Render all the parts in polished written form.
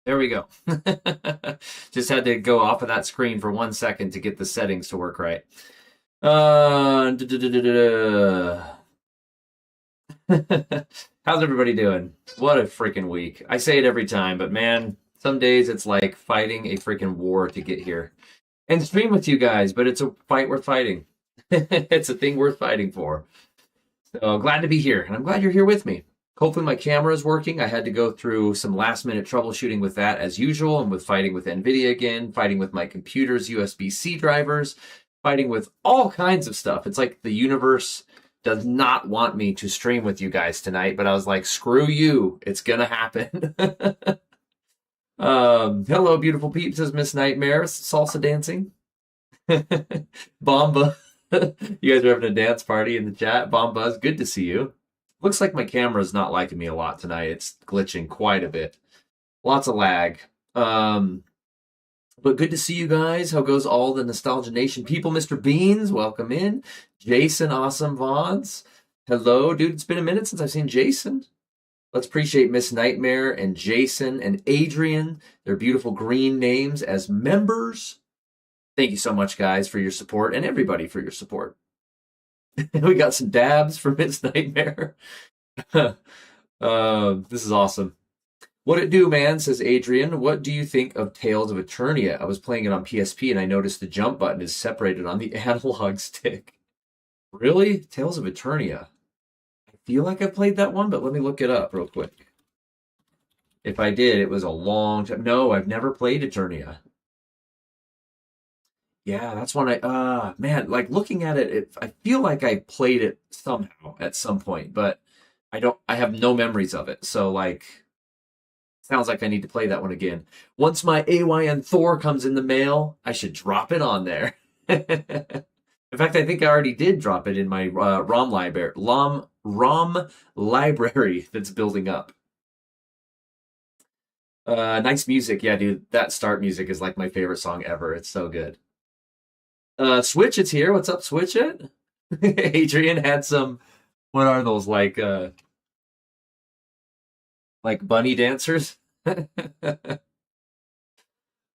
There we go. Just had to go off of that screen for 1 second to get the settings to work right. How's everybody doing? What a freaking week. I say it every time, but man, some days it's like fighting a freaking war to get here and stream with you guys, but it's a fight worth fighting. It's a thing worth fighting for. So glad to be here, and I'm glad you're here with me. Hopefully my camera is working. I had to go through some last minute troubleshooting with that as usual, and with fighting with NVIDIA again, fighting with my computer's USB-C drivers, fighting with all kinds of stuff. It's like the universe does not want me to stream with you guys tonight, but I was like, screw you. It's gonna happen. Hello, beautiful peeps, says Miss Nightmare. Salsa dancing. Bomba. You guys are having a dance party in the chat. Bombas, good to see you. Looks like my camera's not liking me a lot tonight. It's glitching quite a bit. Lots of lag. But good to see you guys. How goes all the Nostalgia Nation people? Mr. Beans, welcome in. Jason, awesome Vods. Hello, dude. It's been a minute since I've seen Jason. Let's appreciate Miss Nightmare and Jason and Adrian, their beautiful green names as members. Thank you so much, guys, for your support, and everybody for your support. We got some dabs from Miss Nightmare. This is awesome. What it do, man, says Adrian. What do you think of Tales of Eternia? I was playing it on PSP, and I noticed the jump button is separated on the analog stick. Really? Tales of Eternia. I feel like I played that one, but let me look it up real quick. If I did, it was a long time. No, I've never played Eternia. Yeah, that's one man, like looking at it, I feel like I played it somehow at some point, but I have no memories of it. So like, sounds like I need to play that one again. Once my AYN Thor comes in the mail, I should drop it on there. In fact, I think I already did drop it in my ROM library, ROM library that's building up. Nice music. Yeah, dude, that start music is like my favorite song ever. It's so good. Switch It's here. What's up, Switch It? Adrian had some, what are those, like bunny dancers?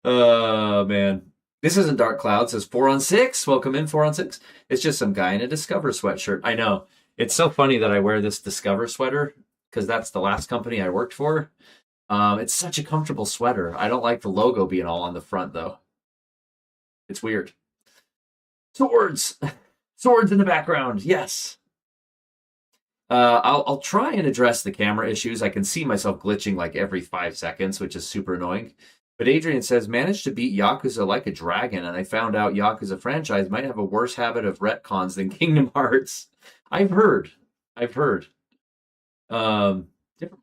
Oh man. This isn't Dark Cloud, says 4 on 6. Welcome in, 4 on 6. It's just some guy in a Discover sweatshirt. I know. It's so funny that I wear this Discover sweater because that's the last company I worked for. It's such a comfortable sweater. I don't like the logo being all on the front though. It's weird. Swords! Swords in the background, yes. I'll try and address the camera issues. I can see myself glitching like every 5 seconds, which is super annoying. But Adrian says, managed to beat Yakuza like a dragon, and I found out Yakuza franchise might have a worse habit of retcons than Kingdom Hearts. I've heard. Different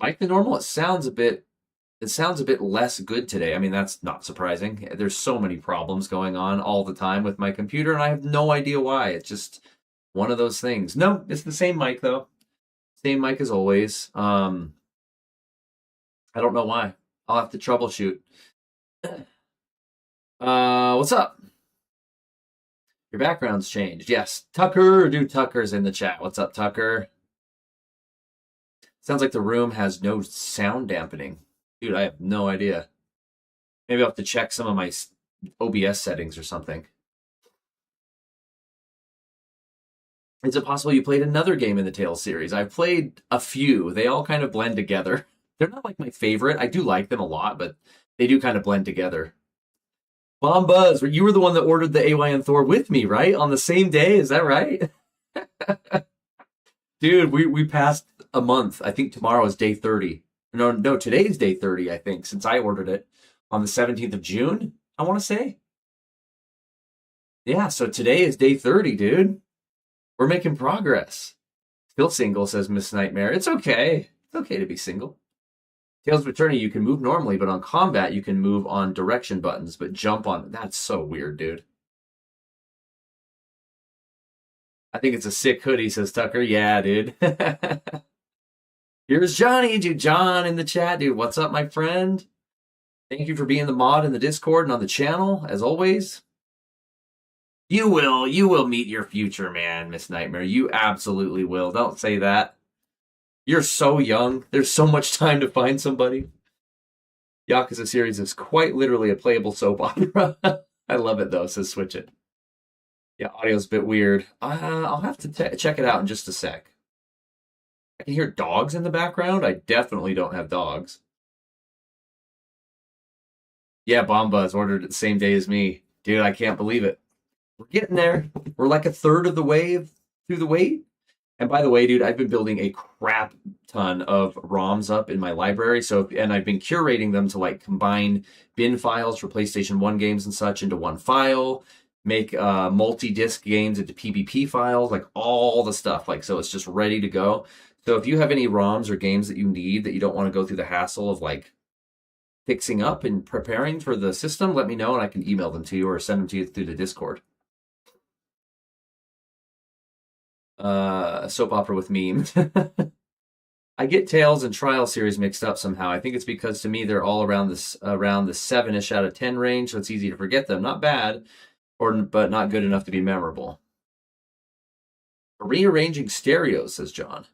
mic than normal. It sounds a bit less good today. I mean, that's not surprising. There's so many problems going on all the time with my computer, and I have no idea why. It's just one of those things. No, it's the same mic, though. Same mic as always. I don't know why. I'll have to troubleshoot. What's up? Your background's changed. Yes. Tucker, dude, Tucker's in the chat. What's up, Tucker? Sounds like the room has no sound dampening. Dude, I have no idea. Maybe I'll have to check some of my OBS settings or something. Is it possible you played another game in the Tales series? I've played a few. They all kind of blend together. They're not like my favorite. I do like them a lot, but they do kind of blend together. Bomb Buzz, you were the one that ordered the AYN Thor with me, right? On the same day, is that right? Dude, we passed a month. I think tomorrow is day 30. No, today's day 30, I think, since I ordered it on the 17th of June, I want to say. Yeah, so today is day 30, dude. We're making progress. Still single, says Miss Nightmare. It's okay. It's okay to be single. Tales of Eternia, you can move normally, but on combat, you can move on direction buttons, but jump on... That's so weird, dude. I think it's a sick hoodie, says Tucker. Yeah, dude. Here's Johnny, dude. John in the chat, dude. What's up, my friend? Thank you for being the mod in the Discord and on the channel, as always. You will meet your future, man, Miss Nightmare. You absolutely will. Don't say that. You're so young. There's so much time to find somebody. Yakuza series is quite literally a playable soap opera. I love it though, says Switch It. Yeah, audio's a bit weird. I'll have to check it out in just a sec. I can hear dogs in the background. I definitely don't have dogs. Yeah, Bombas ordered it the same day as me. Dude, I can't believe it. We're getting there. We're like a third of the way through the wait. And by the way, dude, I've been building a crap ton of ROMs up in my library. And I've been curating them to like combine bin files for PlayStation 1 games and such into one file, make multi-disc games into PvP files, like all the stuff. Like, so it's just ready to go. So if you have any ROMs or games that you need that you don't want to go through the hassle of like fixing up and preparing for the system, let me know and I can email them to you or send them to you through the Discord. Soap opera with memes. I get Tales and Trial series mixed up somehow. I think it's because to me they're all around this around the 7-ish out of 10 range, so it's easy to forget them. Not bad, but not good enough to be memorable. Rearranging stereos, says John.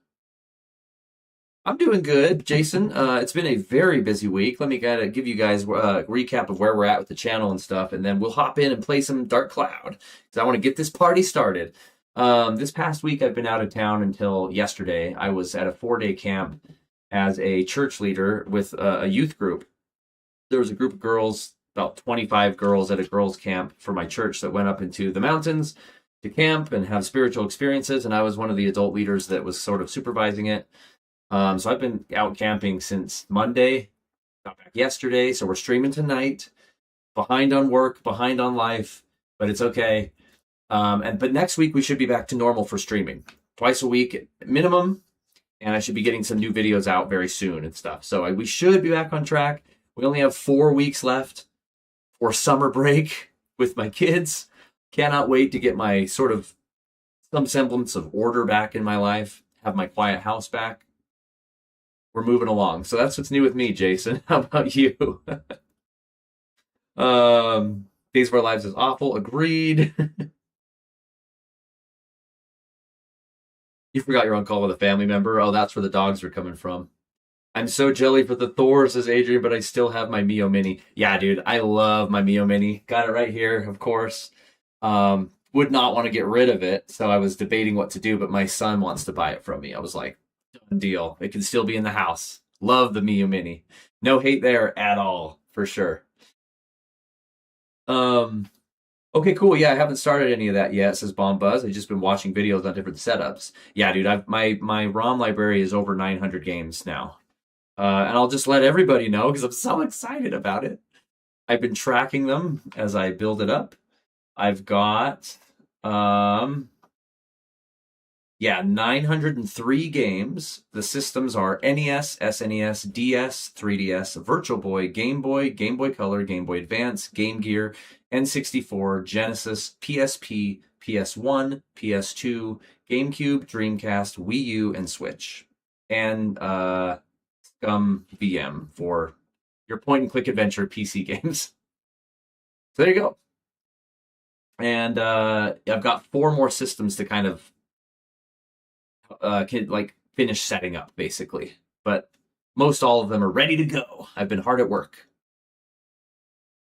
I'm doing good, Jason. It's been a very busy week. Let me kind of give you guys a recap of where we're at with the channel and stuff, and then we'll hop in and play some Dark Cloud because I want to get this party started. This past week, I've been out of town until yesterday. I was at a 4-day camp as a church leader with a youth group. There was a group of girls, about 25 girls at a girls' camp for my church that went up into the mountains to camp and have spiritual experiences, and I was one of the adult leaders that was sort of supervising it. So I've been out camping since Monday, got back yesterday, so we're streaming tonight. Behind on work, behind on life, but it's okay. But next week we should be back to normal for streaming, twice a week minimum, and I should be getting some new videos out very soon and stuff. So we should be back on track. We only have 4 weeks left for summer break with my kids. Cannot wait to get my sort of some semblance of order back in my life, have my quiet house back. We're moving along. So that's what's new with me, Jason. How about you? Days of Our Lives is awful. Agreed. You forgot you're on call with a family member. Oh, that's where the dogs are coming from. I'm so jelly for the Thor, says Adrian, but I still have my Mio Mini. Yeah, dude, I love my Mio Mini. Got it right here, of course. Would not want to get rid of it, so I was debating what to do, but my son wants to buy it from me. I was like, done deal. It can still be in the house. Love the Mio Mini. No hate there at all, for sure. Okay, cool. Yeah, I haven't started any of that yet, says Bomb Buzz. I've just been watching videos on different setups. Yeah, dude, my ROM library is over 900 games now. And I'll just let everybody know because I'm so excited about it. I've been tracking them as I build it up. I've got 903 games. The systems are NES, SNES, DS, 3DS, Virtual Boy, Game Boy Color, Game Boy Advance, Game Gear, N64, Genesis, PSP, PS1, PS2, GameCube, Dreamcast, Wii U, and Switch. And Scum VM for your point-and-click adventure PC games. So there you go. And I've got 4 more systems to kind of finish setting up, basically. But most all of them are ready to go. I've been hard at work.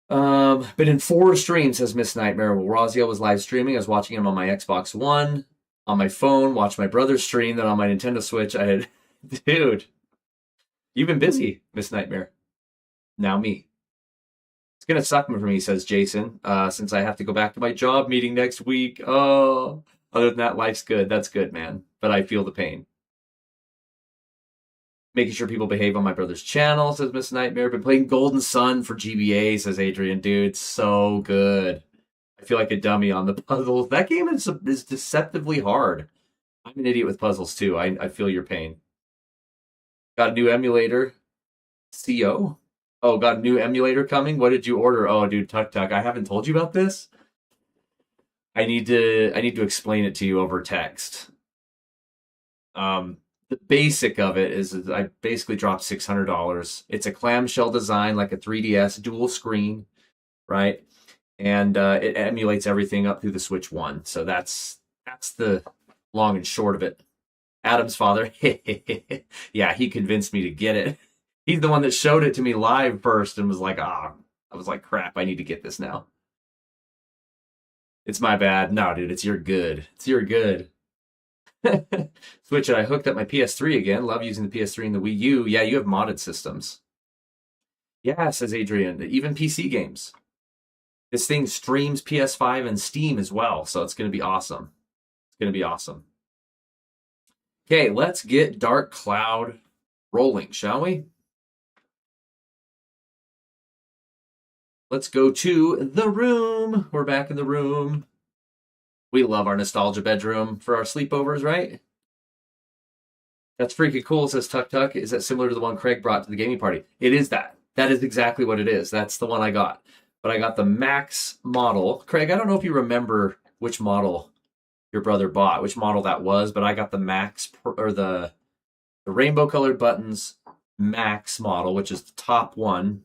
Been in 4 streams, says Miss Nightmare. Well, Raziel was live streaming. I was watching him on my Xbox One, on my phone, watched my brother's stream, then on my Nintendo Switch. Dude, you've been busy, Miss Nightmare. Now me. It's gonna suck for me, says Jason, since I have to go back to my job meeting next week. Oh, other than that, life's good. That's good, man. But I feel the pain. Making sure people behave on my brother's channel, says Miss Nightmare. Been playing Golden Sun for GBA, says Adrian. Dude, so good. I feel like a dummy on the puzzles. That game is deceptively hard. I'm an idiot with puzzles, too. I feel your pain. Got a new emulator. CO? Oh, got a new emulator coming? What did you order? Oh, dude, Tuk Tuk. I haven't told you about this? I need to explain it to you over text. The basic of it is I basically dropped $600. It's a clamshell design, like a 3DS dual screen, right? And it emulates everything up through the Switch 1. So that's the long and short of it. Adam's father, yeah, he convinced me to get it. He's the one that showed it to me live first and was like, I was like, crap, I need to get this now. It's my bad. No, dude, it's your good. It's your good. Switch it. I hooked up my PS3 again. Love using the PS3 and the Wii U. Yeah, you have modded systems. Yeah, says Adrian. Even PC games. This thing streams PS5 and Steam as well, so it's going to be awesome. It's going to be awesome. Okay, let's get Dark Cloud rolling, shall we? Let's go to the room. We're back in the room. We love our nostalgia bedroom for our sleepovers, right? That's freaking cool, says Tuck Tuck. Is that similar to the one Craig brought to the gaming party? It is that. That is exactly what it is. That's the one I got. But I got the Max model. Craig, I don't know if you remember which model your brother bought, which model that was, but I got the Max, or the rainbow colored buttons Max model, which is the top one,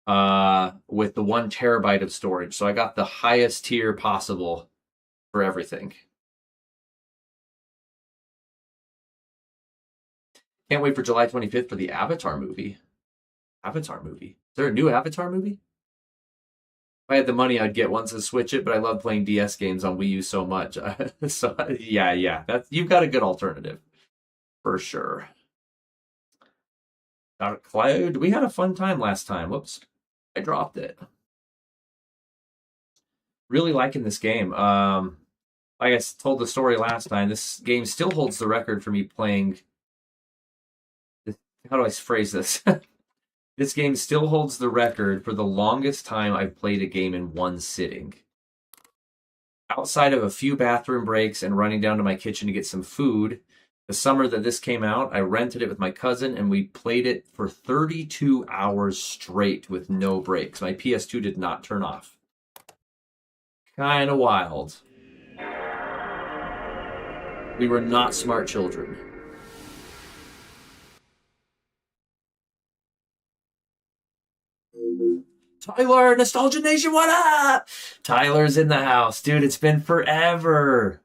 with the 1 terabyte of storage. So I got the highest tier possible for everything. Can't wait for July 25th for the Avatar movie. Avatar movie? Is there a new Avatar movie? If I had the money, I'd get one to Switch it, but I love playing DS games on Wii U so much. So yeah, you've got a good alternative for sure. Dark Cloud. We had a fun time last time. Whoops, I dropped it. Really liking this game. Like I told the story last time, this game still holds the record for me playing. How do I phrase this? This game still holds the record for the longest time I've played a game in one sitting. Outside of a few bathroom breaks and running down to my kitchen to get some food, the summer that this came out, I rented it with my cousin and we played it for 32 hours straight with no breaks. My PS2 did not turn off. Kind of wild. We were not smart children. Tyler, Nostalgia Nation, what up? Tyler's in the house. Dude, it's been forever.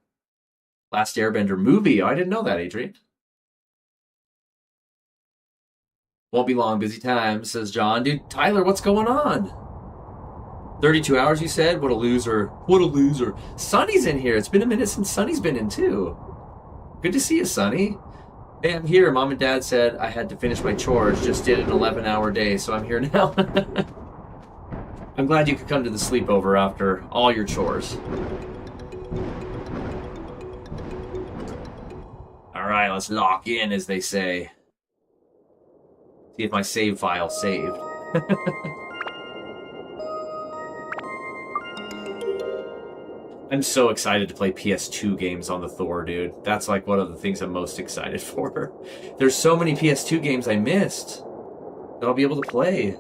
Last Airbender movie. Oh, I didn't know that, Adrian. Won't be long, busy time, says John. Dude, Tyler, what's going on? 32 hours, you said? What a loser. What a loser. Sonny's in here. It's been a minute since Sonny's been in, too. Good to see you, Sonny. Hey, I'm here. Mom and Dad said I had to finish my chores. Just did an 11-hour day, so I'm here now. I'm glad you could come to the sleepover after all your chores. Alright, let's lock in, as they say. See if my save file's saved. I'm so excited to play PS2 games on the Thor, dude. That's like one of the things I'm most excited for. There's so many PS2 games I missed that I'll be able to play.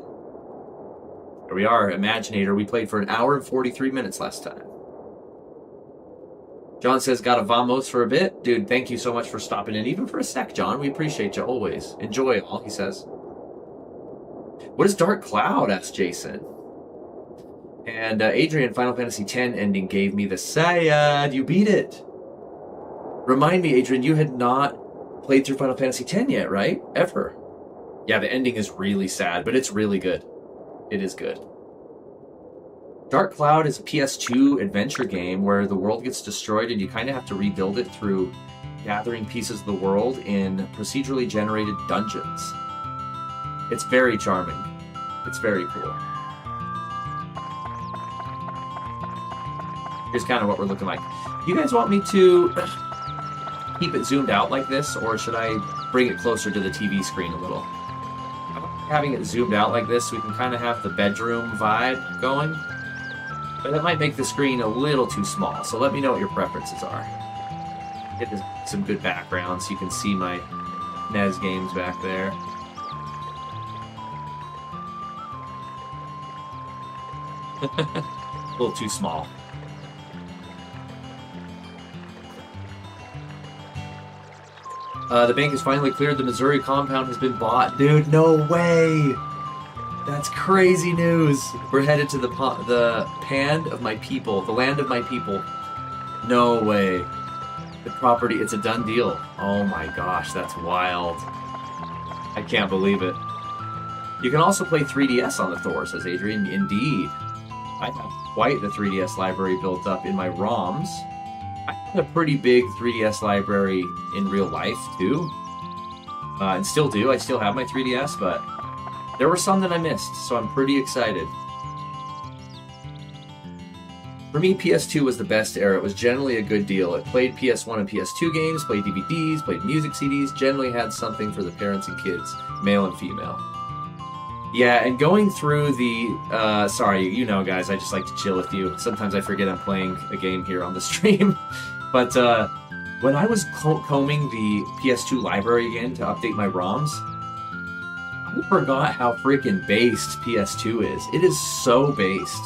Here we are, Imaginator. We played for 1 hour and 43 minutes last time. John says, got a vamos for a bit. Dude, thank you so much for stopping in, even for a sec, John. We appreciate you always. Enjoy it all, he says. What is Dark Cloud? Asks Jason. And Adrian, Final Fantasy X ending gave me the sad. You beat it. Remind me, Adrian, you had not played through Final Fantasy X yet, right? Ever. Yeah, the ending is really sad, but it's really good. It is good. Dark Cloud is a PS2 adventure game where the world gets destroyed and you kind of have to rebuild it through gathering pieces of the world in procedurally generated dungeons. It's very charming. It's very cool. Here's kind of what we're looking like. You guys want me to keep it zoomed out like this, or should I bring it closer to the TV screen a little? Having it zoomed out like this, we can kind of have the bedroom vibe going. But that might make the screen a little too small, so let me know what your preferences are. Get some good background so you can see my NES games back there. A little too small. The bank has finally cleared. The Missouri compound has been bought. Dude, no way! That's crazy news. We're headed to the land of my people. The land of my people. No way. The property, it's a done deal. Oh my gosh, that's wild. I can't believe it. You can also play 3DS on the Thor, says Adrian. Indeed. I have quite the 3DS library built up in my ROMs. I had a pretty big 3DS library in real life, too. And still do. I still have my 3DS, but there were some that I missed, so I'm pretty excited. For me, PS2 was the best era. It was generally a good deal. It played PS1 and PS2 games, played DVDs, played music CDs, generally had something for the parents and kids, male and female. Yeah, and going through the... sorry, you know, guys, I just like to chill with you. Sometimes I forget I'm playing a game here on the stream. But when I was combing the PS2 library again to update my ROMs, I forgot how freaking based PS2 is. It is so based.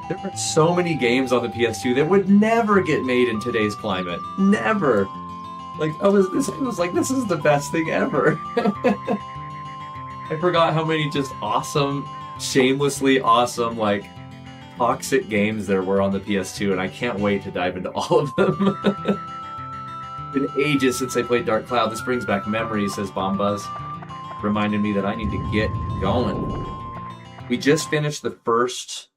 There are so many games on the PS2 that would never get made in today's climate. Never. Like, I was like, this is the best thing ever. I forgot how many just awesome, shamelessly awesome, like, toxic games there were on the PS2, and I can't wait to dive into all of them. Been ages since I played Dark Cloud. This brings back memories, says Bombuzz. Reminded me that I need to get going. We just finished the first...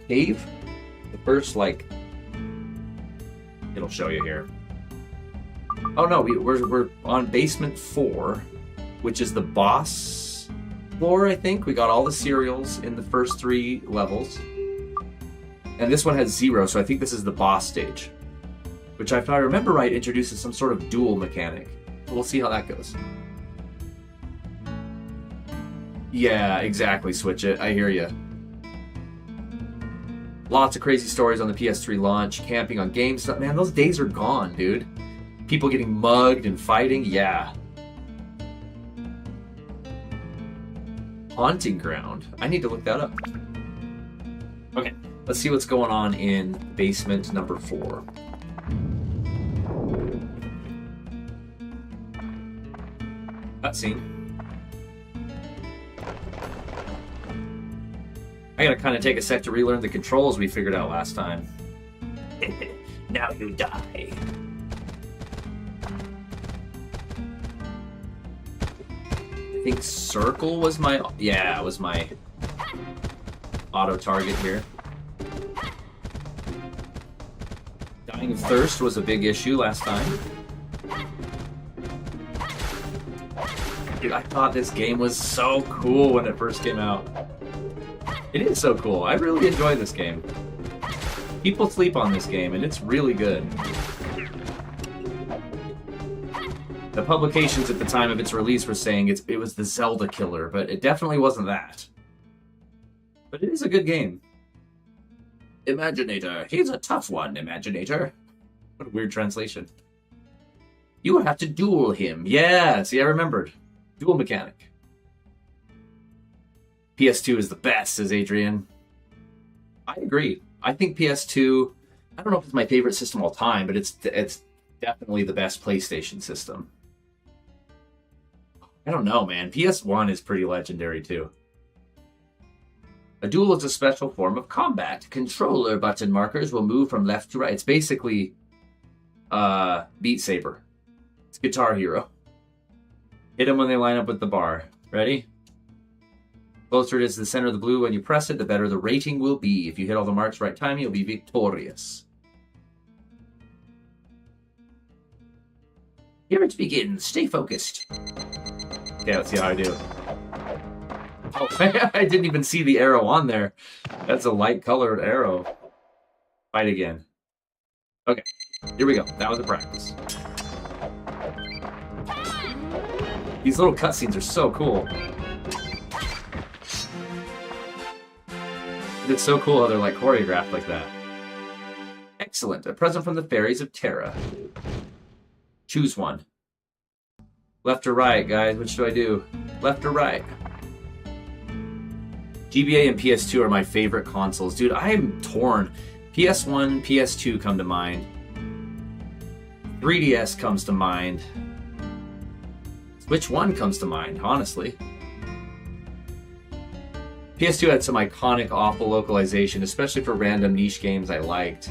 cave? The first, it'll show you here. Oh no, we're on basement 4, which is the boss floor, I think. We got all the cereals in the first 3 levels. And this one has 0, so I think this is the boss stage. Which, if I remember right, introduces some sort of duel mechanic. We'll see how that goes. Yeah, exactly, Switch It. I hear you. Lots of crazy stories on the PS3 launch, camping on GameStop. Man, those days are gone, dude. People getting mugged and fighting, yeah. Haunting Ground. I need to look that up. Okay, let's see what's going on in basement number 4. Cutscene. I gotta kind of take a sec to relearn the controls we figured out last time. Now you die. I think circle was my... Yeah, it was my auto target here. Dying of thirst was a big issue last time. Dude, I thought this game was so cool when it first came out. It is so cool. I really enjoy this game. People sleep on this game, and it's really good. The publications at the time of its release were saying it was the Zelda killer, but it definitely wasn't that. But it is a good game. Imaginator. He's a tough one, Imaginator. What a weird translation. You have to duel him. Yeah, see, I remembered. Duel mechanic. PS2 is the best, says Adrian. I agree. I think PS2, I don't know if it's my favorite system of all time, but it's definitely the best PlayStation system. I don't know, man. PS1 is pretty legendary, too. A duel is a special form of combat. Controller button markers will move from left to right. It's basically Beat Saber. It's Guitar Hero. Hit them when they line up with the bar. Ready? Closer it is to the center of the blue when you press it, the better the rating will be. If you hit all the marks right time, you'll be victorious. Here it begins. Stay focused. Okay, let's see how I do. Oh, I didn't even see the arrow on there. That's a light-colored arrow. Fight again. Okay, here we go. That was a practice. These little cutscenes are so cool. It's so cool how they're like choreographed like that. Excellent. A present from the fairies of Terra. Choose one. Left or right, guys? Which do I do? Left or right? GBA and PS2 are my favorite consoles. Dude, I am torn. PS1, PS2 come to mind. 3DS comes to mind. Which one comes to mind, honestly? PS2 had some iconic, awful localization, especially for random niche games I liked.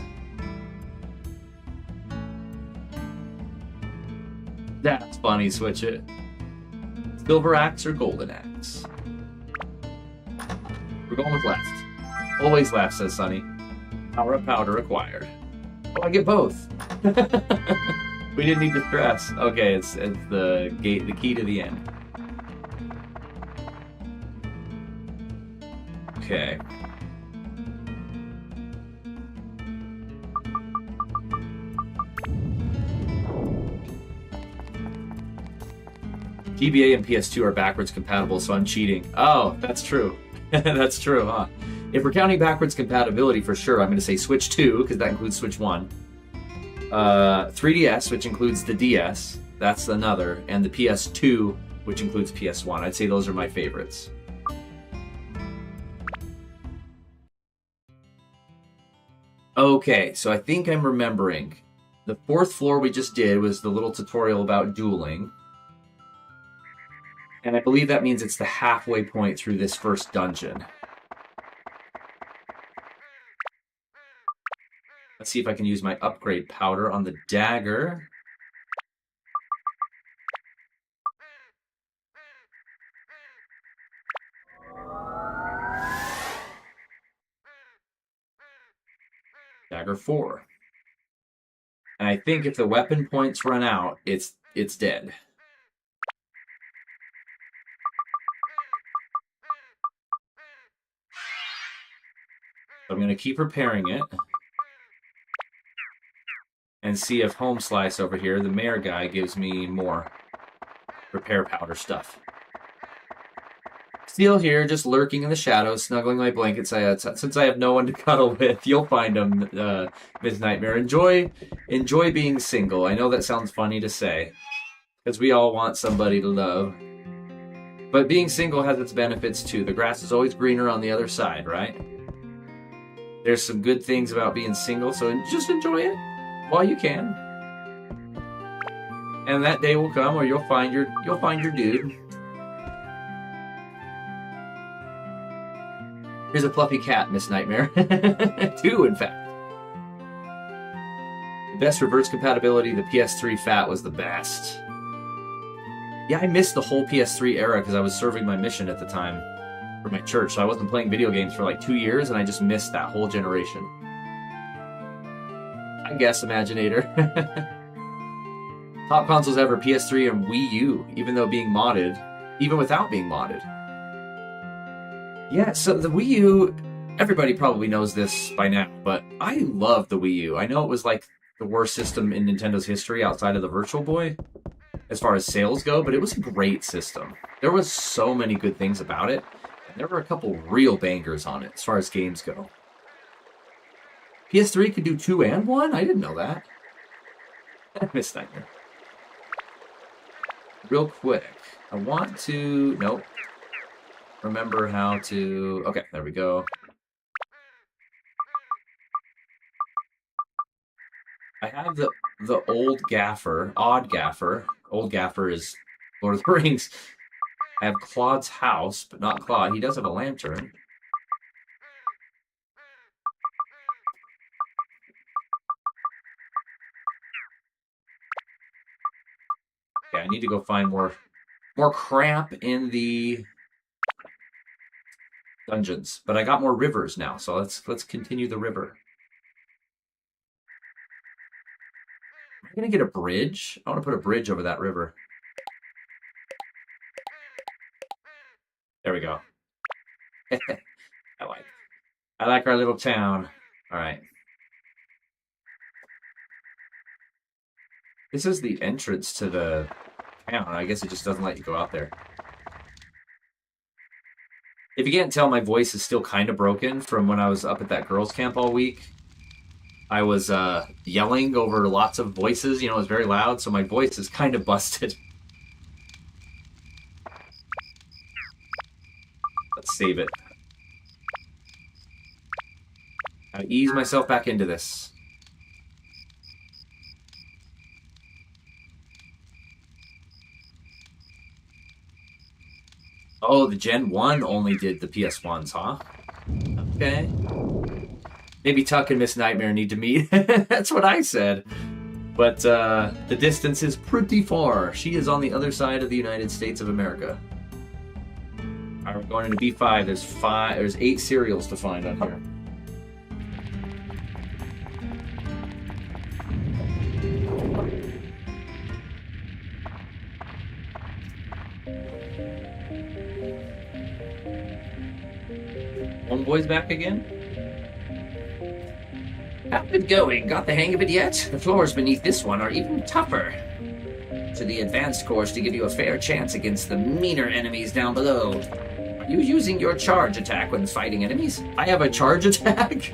That's funny, Switch It. Silver axe or golden axe? We're going with left. Always left, says Sunny. Power up powder acquired. Oh, I get both. We didn't need to stress. Okay, it's the gate, the key to the end. Okay. GBA and PS2 are backwards compatible, so I'm cheating. Oh, that's true. That's true, huh? If we're counting backwards compatibility, for sure, I'm going to say Switch 2, because that includes Switch 1. 3DS, which includes the DS, that's another, and the PS2, which includes PS1. I'd say those are my favorites. Okay, so I think I'm remembering. The 4th floor we just did was the little tutorial about dueling. And I believe that means it's the halfway point through this first dungeon. Let's see if I can use my upgrade powder on the dagger. Dagger 4. And I think if the weapon points run out, it's dead. I'm going to keep repairing it. And see if Home Slice over here, the mayor guy, gives me more repair powder stuff. Steel here, just lurking in the shadows, snuggling my blankets. Since I have no one to cuddle with, you'll find him, Ms. Nightmare. Enjoy being single. I know that sounds funny to say, because we all want somebody to love. But being single has its benefits too. The grass is always greener on the other side, right? There's some good things about being single, so just enjoy it while you can. And that day will come where you'll find your dude. Here's a fluffy cat, Miss Nightmare. 2, in fact. The best reverse compatibility, the PS3 Fat was the best. Yeah, I missed the whole PS3 era because I was serving my mission at the time for my church, so I wasn't playing video games for like 2 years, and I just missed that whole generation. I guess, Imaginator. Top consoles ever, PS3 and Wii U, even without being modded. Yeah, so the Wii U, everybody probably knows this by now, but I love the Wii U. I know it was like the worst system in Nintendo's history outside of the Virtual Boy, as far as sales go, but it was a great system. There was so many good things about it, and there were a couple real bangers on it, as far as games go. PS3 could do 2 and 1? I didn't know that. Miss Nightmare. Real quick. I want to... Nope. Remember how to... Okay, there we go. I have the old gaffer, odd gaffer. Old gaffer is Lord of the Rings. I have Claude's house, but not Claude. He does have a lantern. Okay, I need to go find more crap in the dungeons. But I got more rivers now, so let's continue the river. Am I gonna get a bridge? I want to put a bridge over that river. There we go. I like our little town. All right. This is the entrance to the town. I guess it just doesn't let you go out there. If you can't tell, my voice is still kind of broken from when I was up at that girls' camp all week. I was yelling over lots of voices. You know, it was very loud, so my voice is kind of busted. Let's save it. I ease myself back into this. Oh, the Gen 1 only did the PS1s, huh? Okay. Maybe Tuck and Miss Nightmare need to meet. That's what I said. But the distance is pretty far. She is on the other side of the United States of America. All right, we're going into B5. There's 8 cereals to find on here. Homeboy's back again? How's it going? Got the hang of it yet? The floors beneath this one are even tougher. To the advanced course to give you a fair chance against the meaner enemies down below. Are you using your charge attack when fighting enemies? I have a charge attack?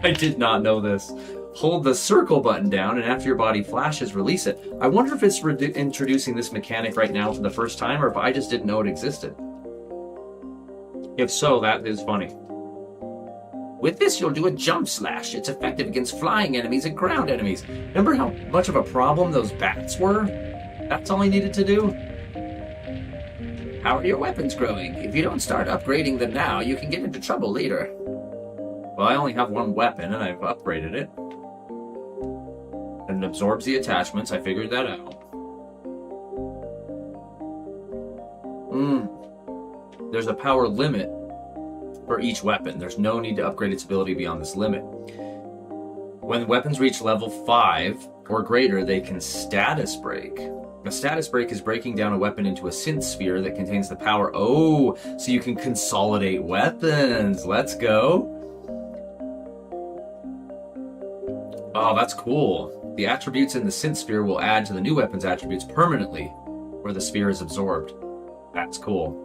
I did not know this. Hold the circle button down, and after your body flashes, release it. I wonder if it's introducing this mechanic right now for the first time, or if I just didn't know it existed. If so, that is funny. With this, you'll do a jump slash. It's effective against flying enemies and ground enemies. Remember how much of a problem those bats were? That's all I needed to do. How are your weapons growing? If you don't start upgrading them now, you can get into trouble later. Well, I only have one weapon, and I've upgraded it. And it absorbs the attachments. I figured that out. There's a power limit for each weapon. There's no need to upgrade its ability beyond this limit. When weapons reach level 5 or greater, they can status break. A status break is breaking down a weapon into a synth sphere that contains the power. Oh, so you can consolidate weapons. Let's go. Oh, that's cool. The attributes in the synth sphere will add to the new weapon's attributes permanently where the sphere is absorbed. That's cool.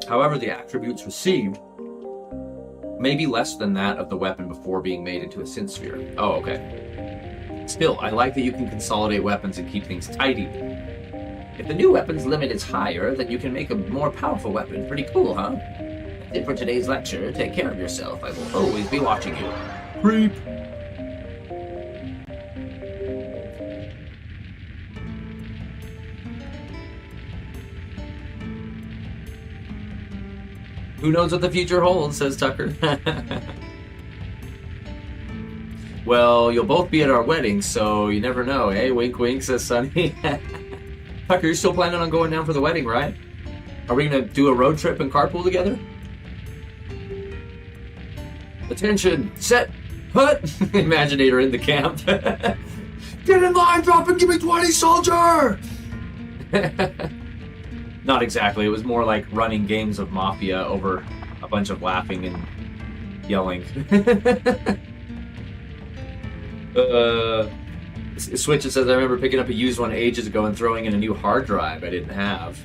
However, the attributes received may be less than that of the weapon before being made into a synth sphere. Oh, okay. Still, I like that you can consolidate weapons and keep things tidy. If the new weapon's limit is higher, then you can make a more powerful weapon. Pretty cool, huh? That's it for today's lecture. Take care of yourself. I will always be watching you. Creep! Who knows what the future holds, says Tucker. Well, you'll both be at our wedding, so you never know, eh? Wink, wink, says Sonny. Tucker, you're still planning on going down for the wedding, right? Are we going to do a road trip and carpool together? Attention, set, put! Imaginator in the camp. Get in line, drop and give me 20, soldier! Not exactly. It was more like running games of Mafia over a bunch of laughing and yelling. Switch, it says, I remember picking up a used one ages ago and throwing in a new hard drive I didn't have.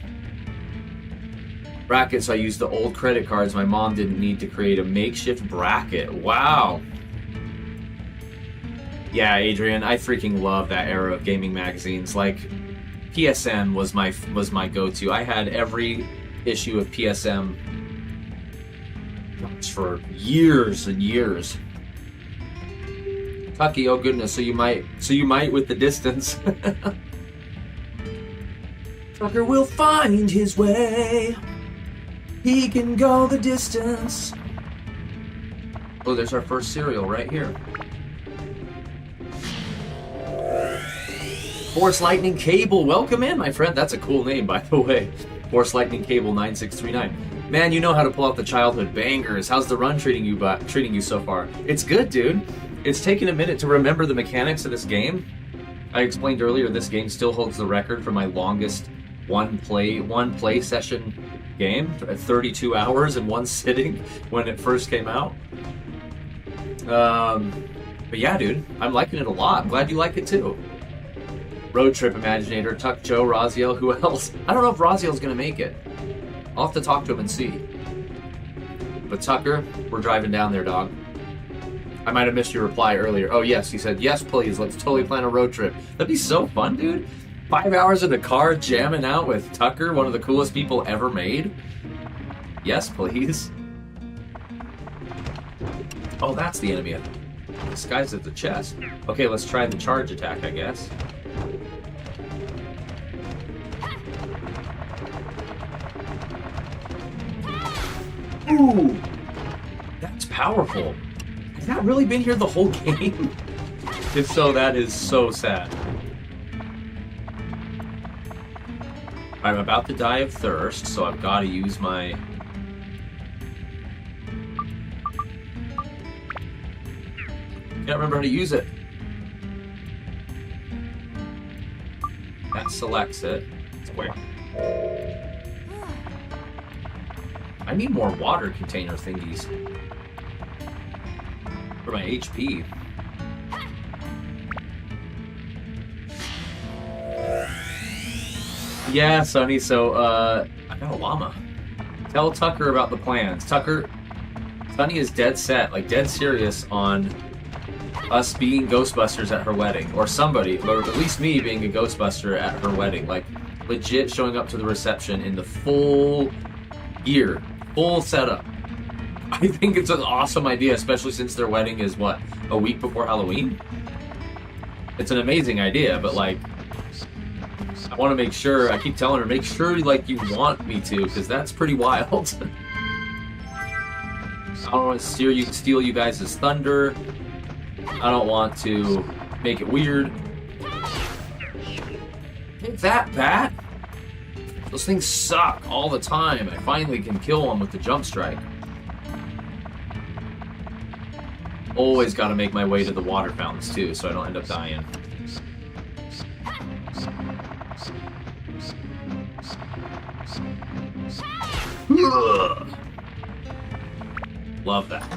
Brackets, I used the old credit cards my mom didn't need to create a makeshift bracket. Wow. Yeah, Adrian, I freaking love that era of gaming magazines. Like, PSN was my go-to. I had every issue of PSM for years and years. Tucky, oh goodness, so you might with the distance. Tucker will find his way. He can go the distance. Oh, there's our first cereal right here. Force Lightning Cable, welcome in, my friend. That's a cool name, by the way. Force Lightning Cable 9639. Man, you know how to pull out the childhood bangers. How's the run treating you so far? It's good, dude. It's taken a minute to remember the mechanics of this game. I explained earlier, this game still holds the record for my longest one play session game, 32 hours in one sitting when it first came out. But yeah, dude, I'm liking it a lot. I'm glad you like it too. Road Trip Imaginator, Tuck, Joe, Raziel, who else? I don't know if Raziel's gonna make it. I'll have to talk to him and see. But Tucker, we're driving down there, dog. I might have missed your reply earlier. Oh yes, you said, yes please, let's totally plan a road trip. That'd be so fun, dude. 5 hours in the car jamming out with Tucker, one of the coolest people ever made. Yes, please. Oh, that's the enemy. This guy's at the chest. Okay, let's try the charge attack, I guess. Ooh! That's powerful. Has that really been here the whole game? If so, that is so sad. I'm about to die of thirst, so I've got to use my... Can't remember how to use it. That selects it. Square. I need more water container thingies for my HP. Yeah, Sonny, so, I got a llama. Tell Tucker about the plans. Tucker, Sonny is dead set, like dead serious on us being Ghostbusters at her wedding. Or somebody, or at least me being a Ghostbuster at her wedding. Like, legit showing up to the reception in the full gear, full setup. I think it's an awesome idea, especially since their wedding is, what, a week before Halloween? It's an amazing idea, but, like, I want to make sure, I keep telling her, make sure like you want me to, because that's pretty wild. I don't want to steal you guys' thunder. I don't want to make it weird. Take that, Bat! Those things suck all the time. I finally can kill one with the jump strike. Always got to make my way to the water fountains too, so I don't end up dying. Love that.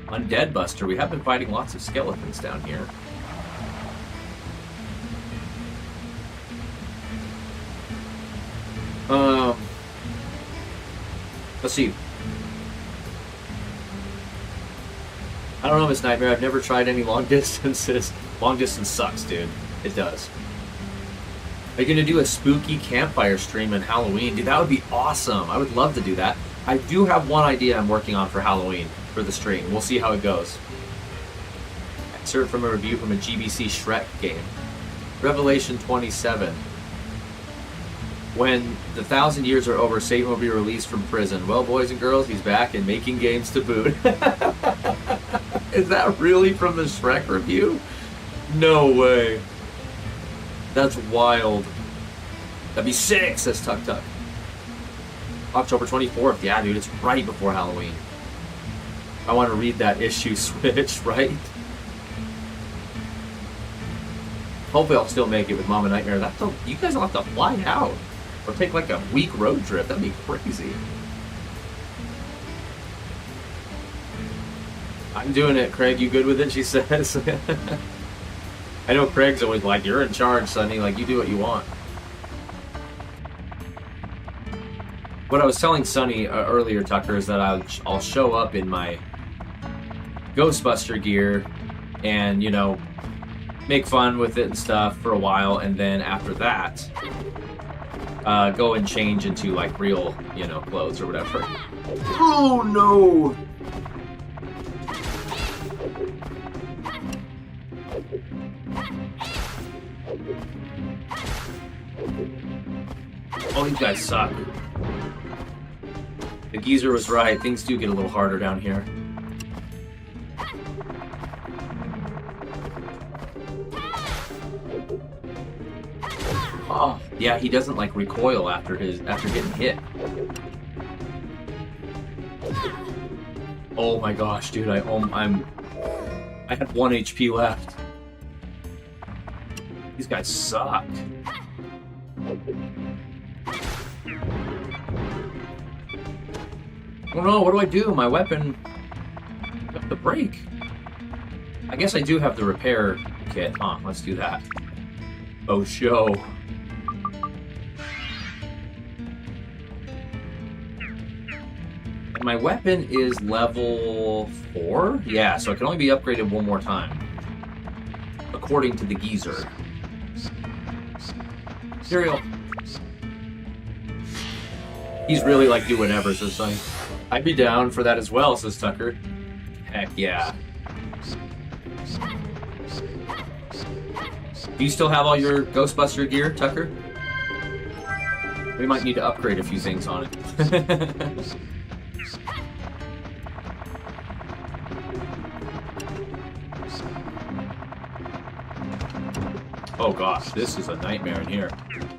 Undead Buster. We have been fighting lots of skeletons down here. Let's see. I don't know, Miss Nightmare. I've never tried any long distances. Long distance sucks, dude. It does. Are you going to do a spooky campfire stream on Halloween? Dude, that would be awesome. I would love to do that. I do have one idea I'm working on for Halloween for the stream. We'll see how it goes. Excerpt from a review from a GBC Shrek game. Revelation 27. When the 1,000 years are over, Satan will be released from prison. Well, boys and girls, he's back and making games to boot. Is that really from the Shrek review? No way. That's wild. That'd be sick, says Tuck Tuck. October 24th. Yeah, dude, it's right before Halloween. I want to read that issue switch, right? Hopefully I'll still make it with Mama Nightmare. You guys will have to fly out. Or take like a week road trip. That'd be crazy. I'm doing it, Craig. You good with it? She says. I know Craig's always like, you're in charge, Sonny. Like, you do what you want. What I was telling Sonny earlier, Tucker, is that I'll show up in my Ghostbuster gear and, you know, make fun with it and stuff for a while. And then after that, go and change into, like, real, you know, clothes or whatever. Oh, no! Oh, these guys suck. The geezer was right. Things do get a little harder down here. Oh, yeah, he doesn't like recoil after getting hit. Oh my gosh, dude, I had 1 HP left. These guys suck. Oh no, what do I do? My weapon got the break. I guess I do have the repair kit. Huh, let's do that. Oh, show. And my weapon is level 4? Yeah, so it can only be upgraded one more time. According to the geezer. Cereal. He's really like do whatever, says Sonny. I'd be down for that as well, says Tucker. Heck yeah. Do you still have all your Ghostbuster gear, Tucker? We might need to upgrade a few things on it. Oh gosh, this is a nightmare in here.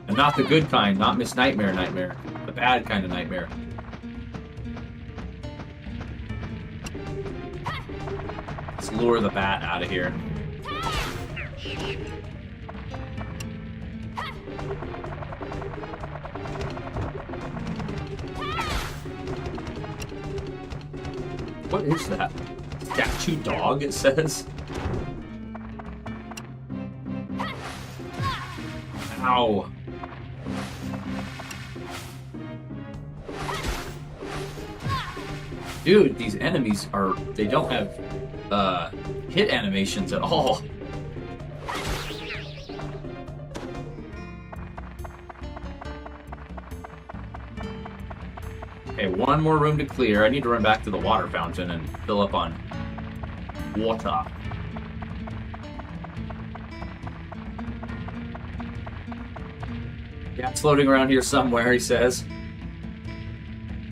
And not the good kind, not Miss Nightmare nightmare. The bad kind of nightmare. Let's lure the bat out of here. What is that? Statue dog, it says. Ow. Dude, these enemies are, they don't have hit animations at all. Okay, one more room to clear. I need to run back to the water fountain and fill up on water. Yeah, it's floating around here somewhere, he says.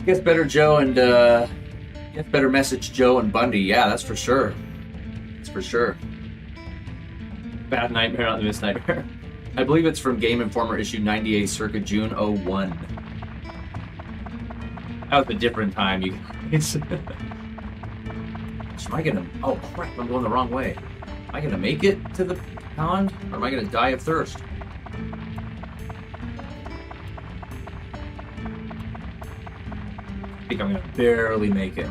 Guess better Joe and, guess better message Joe and Bundy. Yeah, that's for sure. That's for sure. Bad Nightmare, not the Miss Nightmare. I believe it's from Game Informer issue 98, circa June 01. That was a different time, you guys. Am I gonna... Oh, crap, I'm going the wrong way. Am I gonna make it to the pond? Or am I gonna die of thirst? I think I'm gonna barely make it.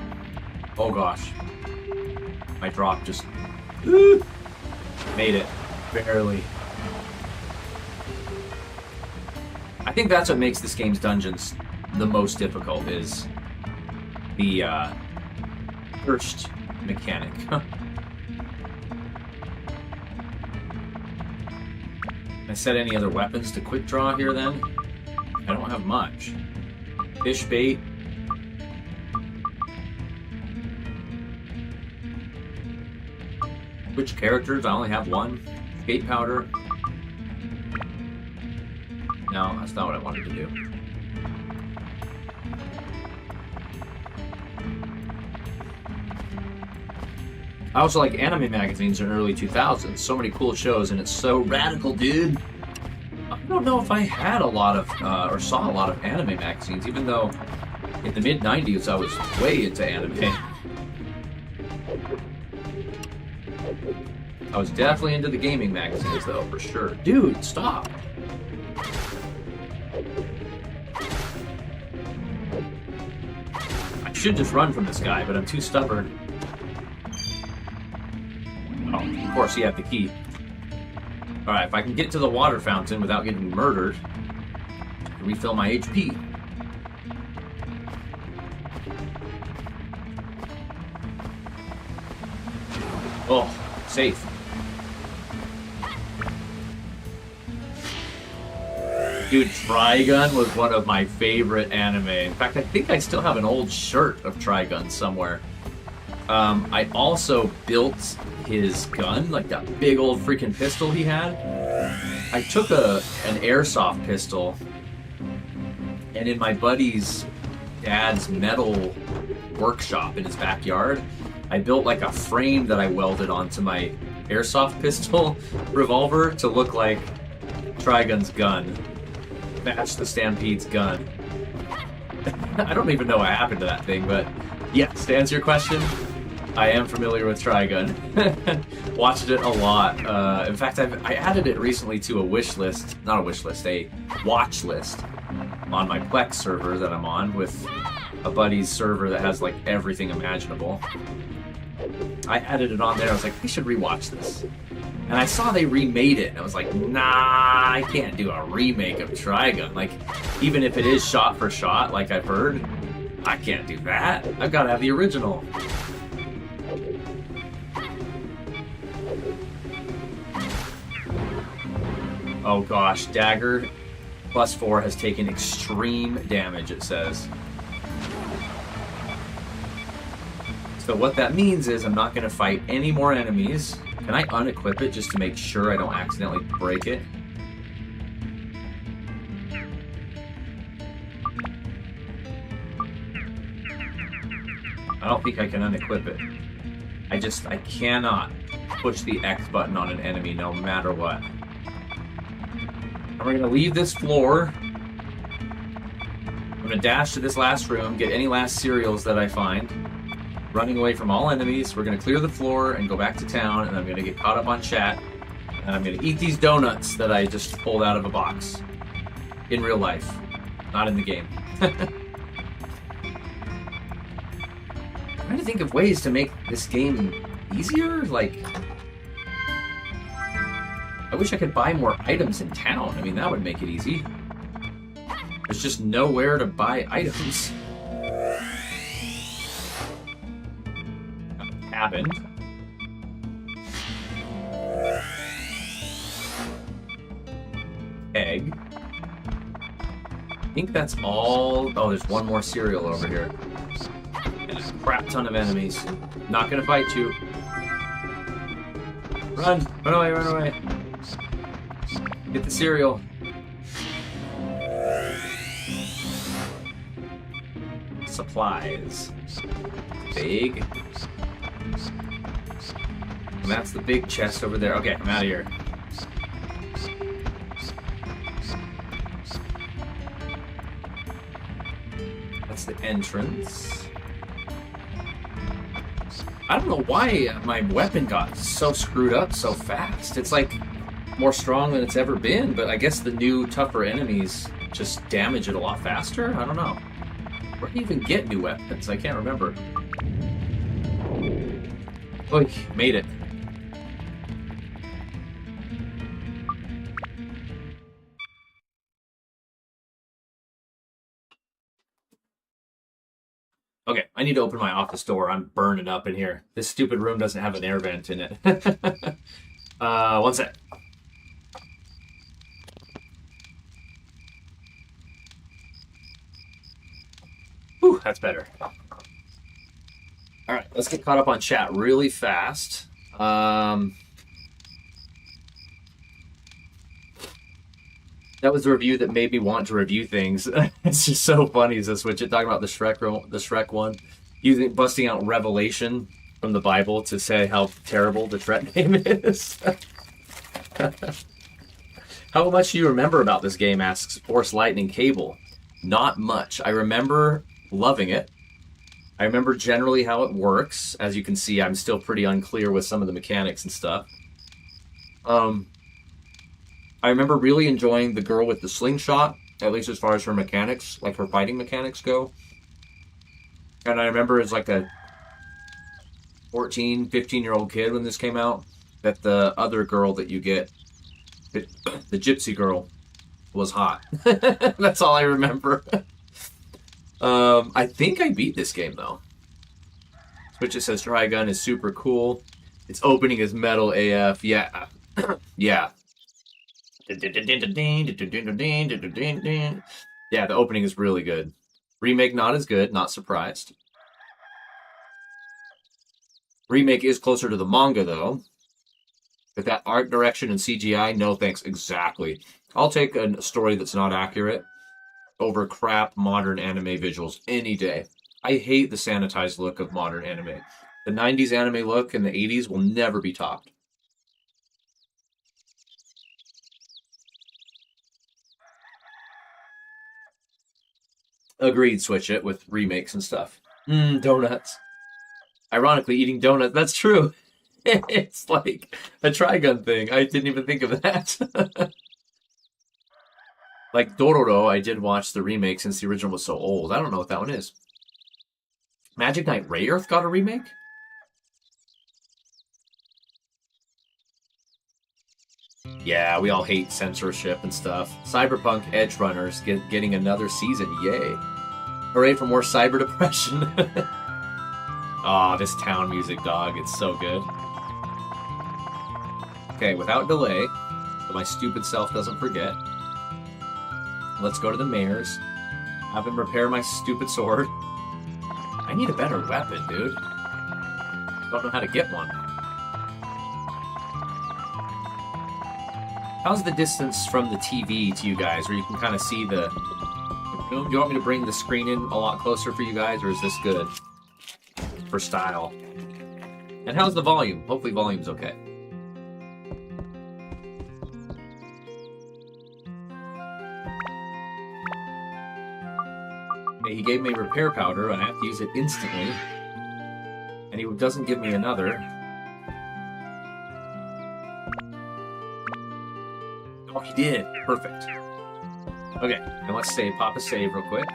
Oh, gosh. My drop just... made it. Barely. I think that's what makes this game's dungeons the most difficult, is the thirst mechanic. Can I set any other weapons to quick draw here then? I don't have much. Fish bait. Which characters? I only have one. Skate powder. No, that's not what I wanted to do. I also like anime magazines in the early 2000s. So many cool shows, and it's so radical, dude. I don't know if I had a lot of, or saw a lot of anime magazines, even though in the mid-90s I was way into anime. I was definitely into the gaming magazines, though, for sure. Dude, stop! I should just run from this guy, but I'm too stubborn. Oh, of course, he had the key. Alright, if I can get to the water fountain without getting murdered, I can refill my HP. Oh, safe. Dude, Trigun was one of my favorite anime. In fact, I think I still have an old shirt of Trigun somewhere. I also built his gun, like that big old freaking pistol he had. I took an airsoft pistol, and in my buddy's dad's metal workshop in his backyard, I built like a frame that I welded onto my airsoft pistol revolver to look like Trigun's gun. Match the Stampede's gun. I don't even know what happened to that thing, but yes, to answer your question, I am familiar with Trigun. Watched it a lot. In fact, I added it recently to a wish list, not a wish list, a watch list on my Plex server that I'm on with a buddy's server that has like everything imaginable. I added it on there. I was like, I should rewatch this. And I saw they remade it, and I was like, nah, I can't do a remake of Trigun. Like, even if it is shot for shot, like I've heard, I can't do that. I've got to have the original. Oh gosh, Dagger +4 has taken extreme damage, it says. So what that means is I'm not going to fight any more enemies. Can I unequip it just to make sure I don't accidentally break it? I don't think I can unequip it. I cannot push the X button on an enemy no matter what. we're going to leave this floor. I'm going to dash to this last room, get any last cereals that I find. Running away from all enemies. We're going to clear the floor and go back to town, and I'm going to get caught up on chat. And I'm going to eat these donuts that I just pulled out of a box. In real life. Not in the game. I'm trying to think of ways to make this game easier. Like, I wish I could buy more items in town. I mean, that would make it easy. There's just nowhere to buy items. Cabin. Egg. I think that's all. Oh, there's one more cereal over here. And a crap ton of enemies. Not gonna fight you. Run! Run away, run away. Get the cereal. Supplies. Big. And that's the big chest over there. Okay, I'm out of here. That's the entrance. I don't know why my weapon got so screwed up so fast. It's like more strong than it's ever been, but I guess the new, tougher enemies just damage it a lot faster? I don't know. Where do you even get new weapons? I can't remember. Oy, made it. Okay, I need to open my office door. I'm burning up in here. This stupid room doesn't have an air vent in it. One sec. Whew, that's better. Alright, let's get caught up on chat really fast. That was the review that made me want to review things. It's just so funny as I switch it. Talking about the Shrek one. Busting out Revelation from the Bible to say how terrible the Shrek game is. How much do you remember about this game, asks Force Lightning Cable. Not much. I remember loving it. I remember generally how it works. As you can see, I'm still pretty unclear with some of the mechanics and stuff. I remember really enjoying the girl with the slingshot, at least as far as her mechanics, like her fighting mechanics go. And I remember as like a 14, 15-year-old kid when this came out, that the other girl that you get, the gypsy girl, was hot. That's all I remember. I think I beat this game, though. Switch, it says Trigun is super cool. Its opening is metal AF. Yeah. Yeah. Yeah, the opening is really good. Remake not as good, not surprised. Remake is closer to the manga, though. But that art direction and CGI, no thanks. Exactly. I'll take a story that's not accurate over crap modern anime visuals any day. I hate the sanitized look of modern anime. The 90s anime look and the 80s will never be topped. Agreed, switch it with remakes and stuff. Donuts. Ironically, eating donuts, that's true. It's like a Trigun thing. I didn't even think of that. Like Dororo, I did watch the remake since the original was so old. I don't know what that one is. Magic Knight Ray Earth got a remake? Yeah, we all hate censorship and stuff. Cyberpunk Edge Runners getting another season. Yay. Hooray for more cyber depression. Aw, this town music, dog. It's so good. Okay, without delay, so my stupid self doesn't forget, let's go to the mayor's. Have him repair my stupid sword. I need a better weapon, dude. Don't know how to get one. How's the distance from the TV to you guys, where you can kind of see the... Do you want me to bring the screen in a lot closer for you guys, or is this good for style? And how's the volume? Hopefully volume's okay. He gave me repair powder, and I have to use it instantly. And he doesn't give me another. Oh, he did. Perfect. Okay, now let's save. Pop a save real quick.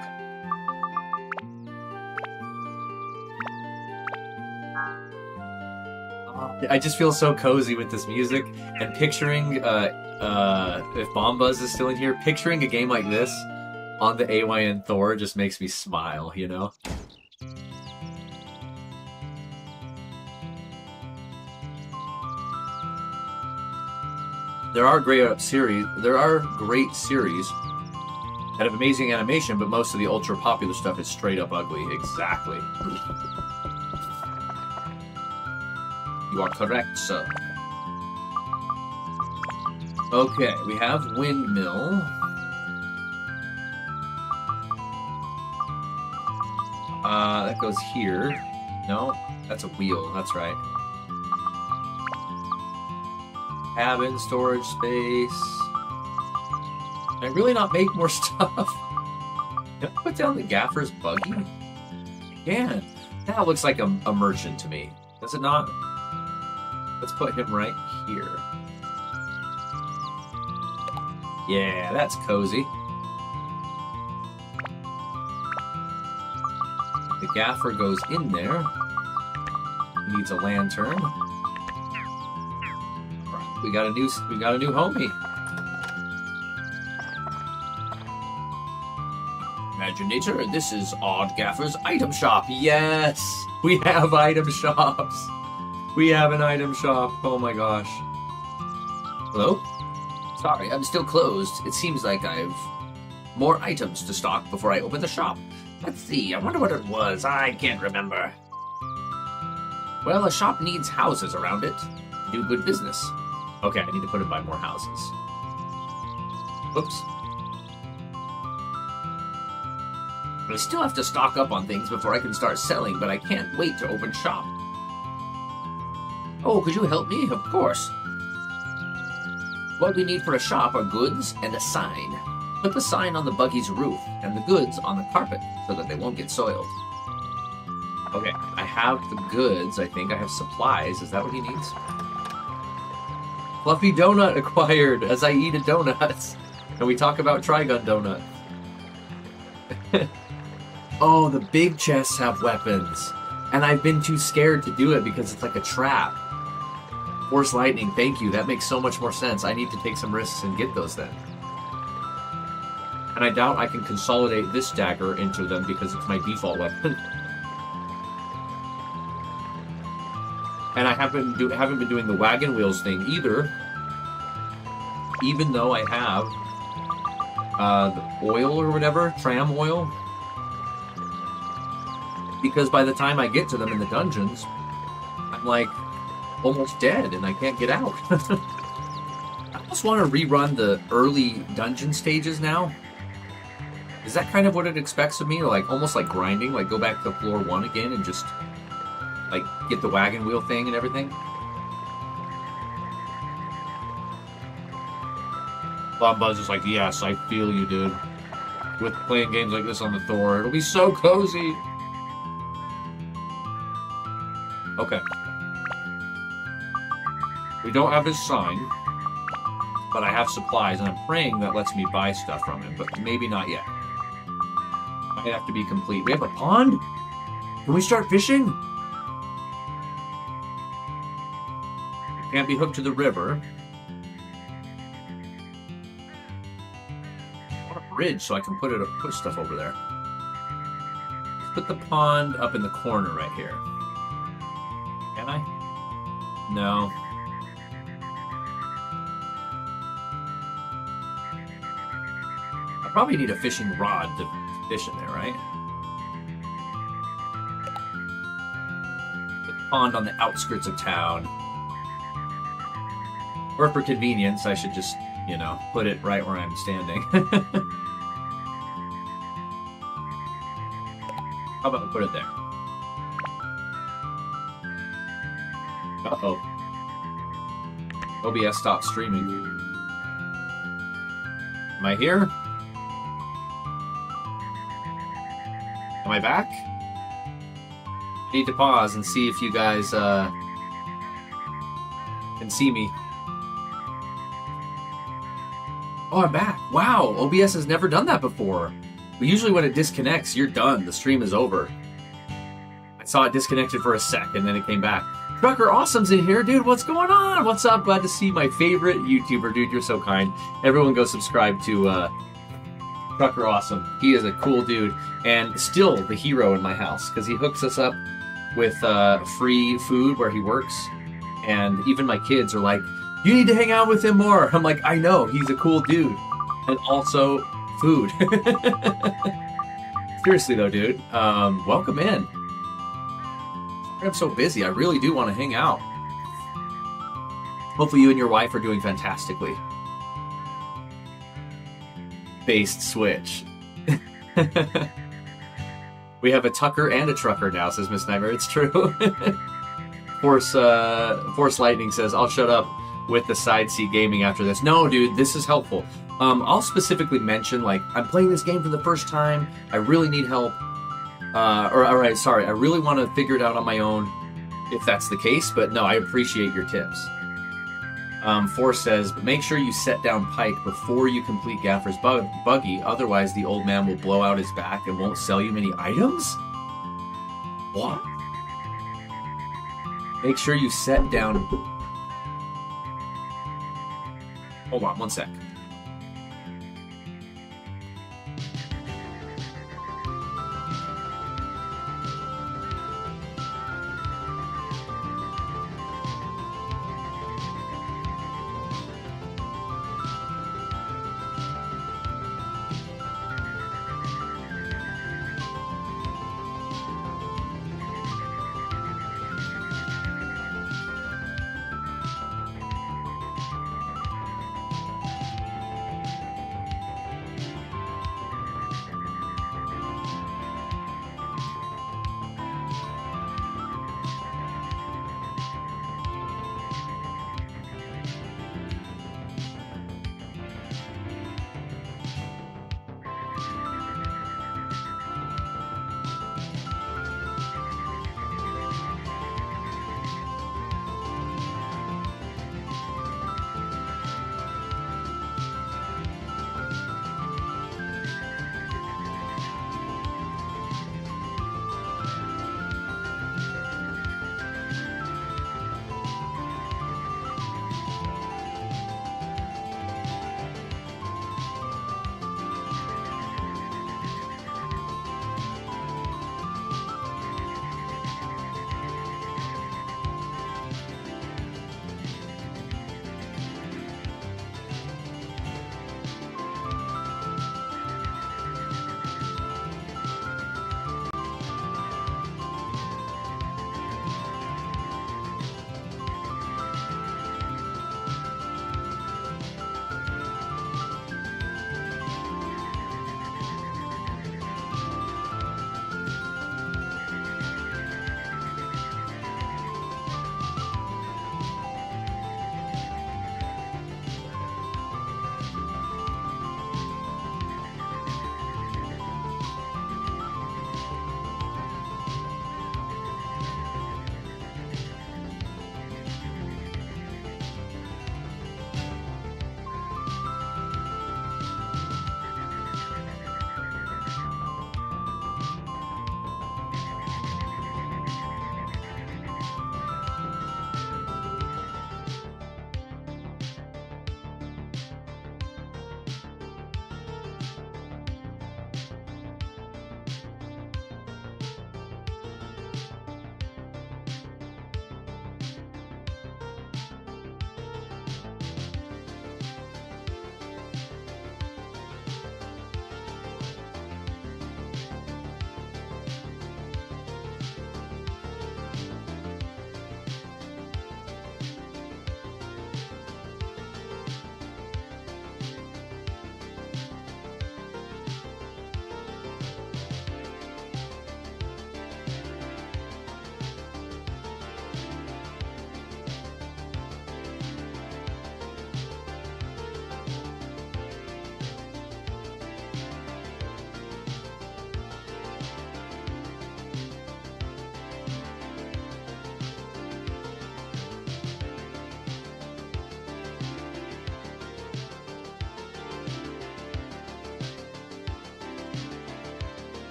I just feel so cozy with this music, and picturing, if Bombuzz is still in here, picturing a game like this on the AYN Thor just makes me smile, you know? There are great series that have amazing animation, but most of the ultra popular stuff is straight up ugly. Exactly. You are correct, sir. Okay, we have windmill. That goes here. No, that's a wheel. That's right. Cabin, storage space. Can I really not make more stuff? Can I put down the gaffer's buggy? Yeah. That looks like a merchant to me. Does it not? Let's put him right here. Yeah, that's cozy. The gaffer goes in there. Needs a lantern. We got a new homie. Imaginator, this is Odd Gaffer's item shop. Yes, we have item shops. We have an item shop. Oh my gosh. Hello? Sorry, I'm still closed. It seems like I've more items to stock before I open the shop. Let's see, I wonder what it was. I can't remember. Well, a shop needs houses around it to do good business. Okay, I need to put in by more houses. Oops. I still have to stock up on things before I can start selling, but I can't wait to open shop. Oh, could you help me? Of course. What we need for a shop are goods and a sign. Put the sign on the buggy's roof and the goods on the carpet so that they won't get soiled. Okay, I have the goods. I think I have supplies. Is that what he needs? Fluffy donut acquired as I eat a donut. And we talk about Trigun donut. Oh, the big chests have weapons. And I've been too scared to do it because it's like a trap. Force lightning, thank you. That makes so much more sense. I need to take some risks and get those then. And I doubt I can consolidate this dagger into them because it's my default weapon. And I haven't been doing the wagon wheels thing either. Even though I have the oil or whatever, tram oil. Because by the time I get to them in the dungeons, I'm like almost dead and I can't get out. I almost want to rerun the early dungeon stages now. Is that kind of what it expects of me? Like almost like grinding, like go back to floor 1 again and just like get the wagon wheel thing and everything? Bombuzz is like, yes, I feel you, dude. With playing games like this on the Thor, it'll be so cozy. Okay. We don't have his sign, but I have supplies, and I'm praying that lets me buy stuff from him, but maybe not yet. Might have to be complete. We have a pond? Can we start fishing? It can't be hooked to the river. I want a bridge so I can put stuff over there. Let's put the pond up in the corner right here. Can I? No. I probably need a fishing rod to fish in there, right? Put the pond on the outskirts of town. Or for convenience, I should just, you know, put it right where I'm standing. How about we put it there? Uh-oh. OBS stopped streaming. Am I here? Am I back? I need to pause and see if you guys can see me. Oh, I'm back. Wow, OBS has never done that before. But usually when it disconnects, you're done. The stream is over. I saw it disconnected for a sec, and then it came back. Trucker Awesome's in here, dude. What's going on? What's up? Glad to see my favorite YouTuber, dude. You're so kind. Everyone go subscribe to Trucker Awesome. He is a cool dude, and still the hero in my house, because he hooks us up with free food where he works, and even my kids are like, you need to hang out with him more. I'm like, I know, he's a cool dude. And also, food. Seriously though, dude. Welcome in. I'm so busy. I really do want to hang out. Hopefully you and your wife are doing fantastically. Based switch. We have a Tucker and a Trucker now, says Miss Nightmare. It's true. Force Lightning says, I'll shut up with the side seat gaming after this. No, dude, this is helpful. I'll specifically mention, like, I'm playing this game for the first time. I really need help. I really want to figure it out on my own, if that's the case. But no, I appreciate your tips. Force says, but make sure you set down Pike before you complete Gaffer's buggy. Otherwise, the old man will blow out his back and won't sell you many items? What? Make sure you set down... Hold on, one sec.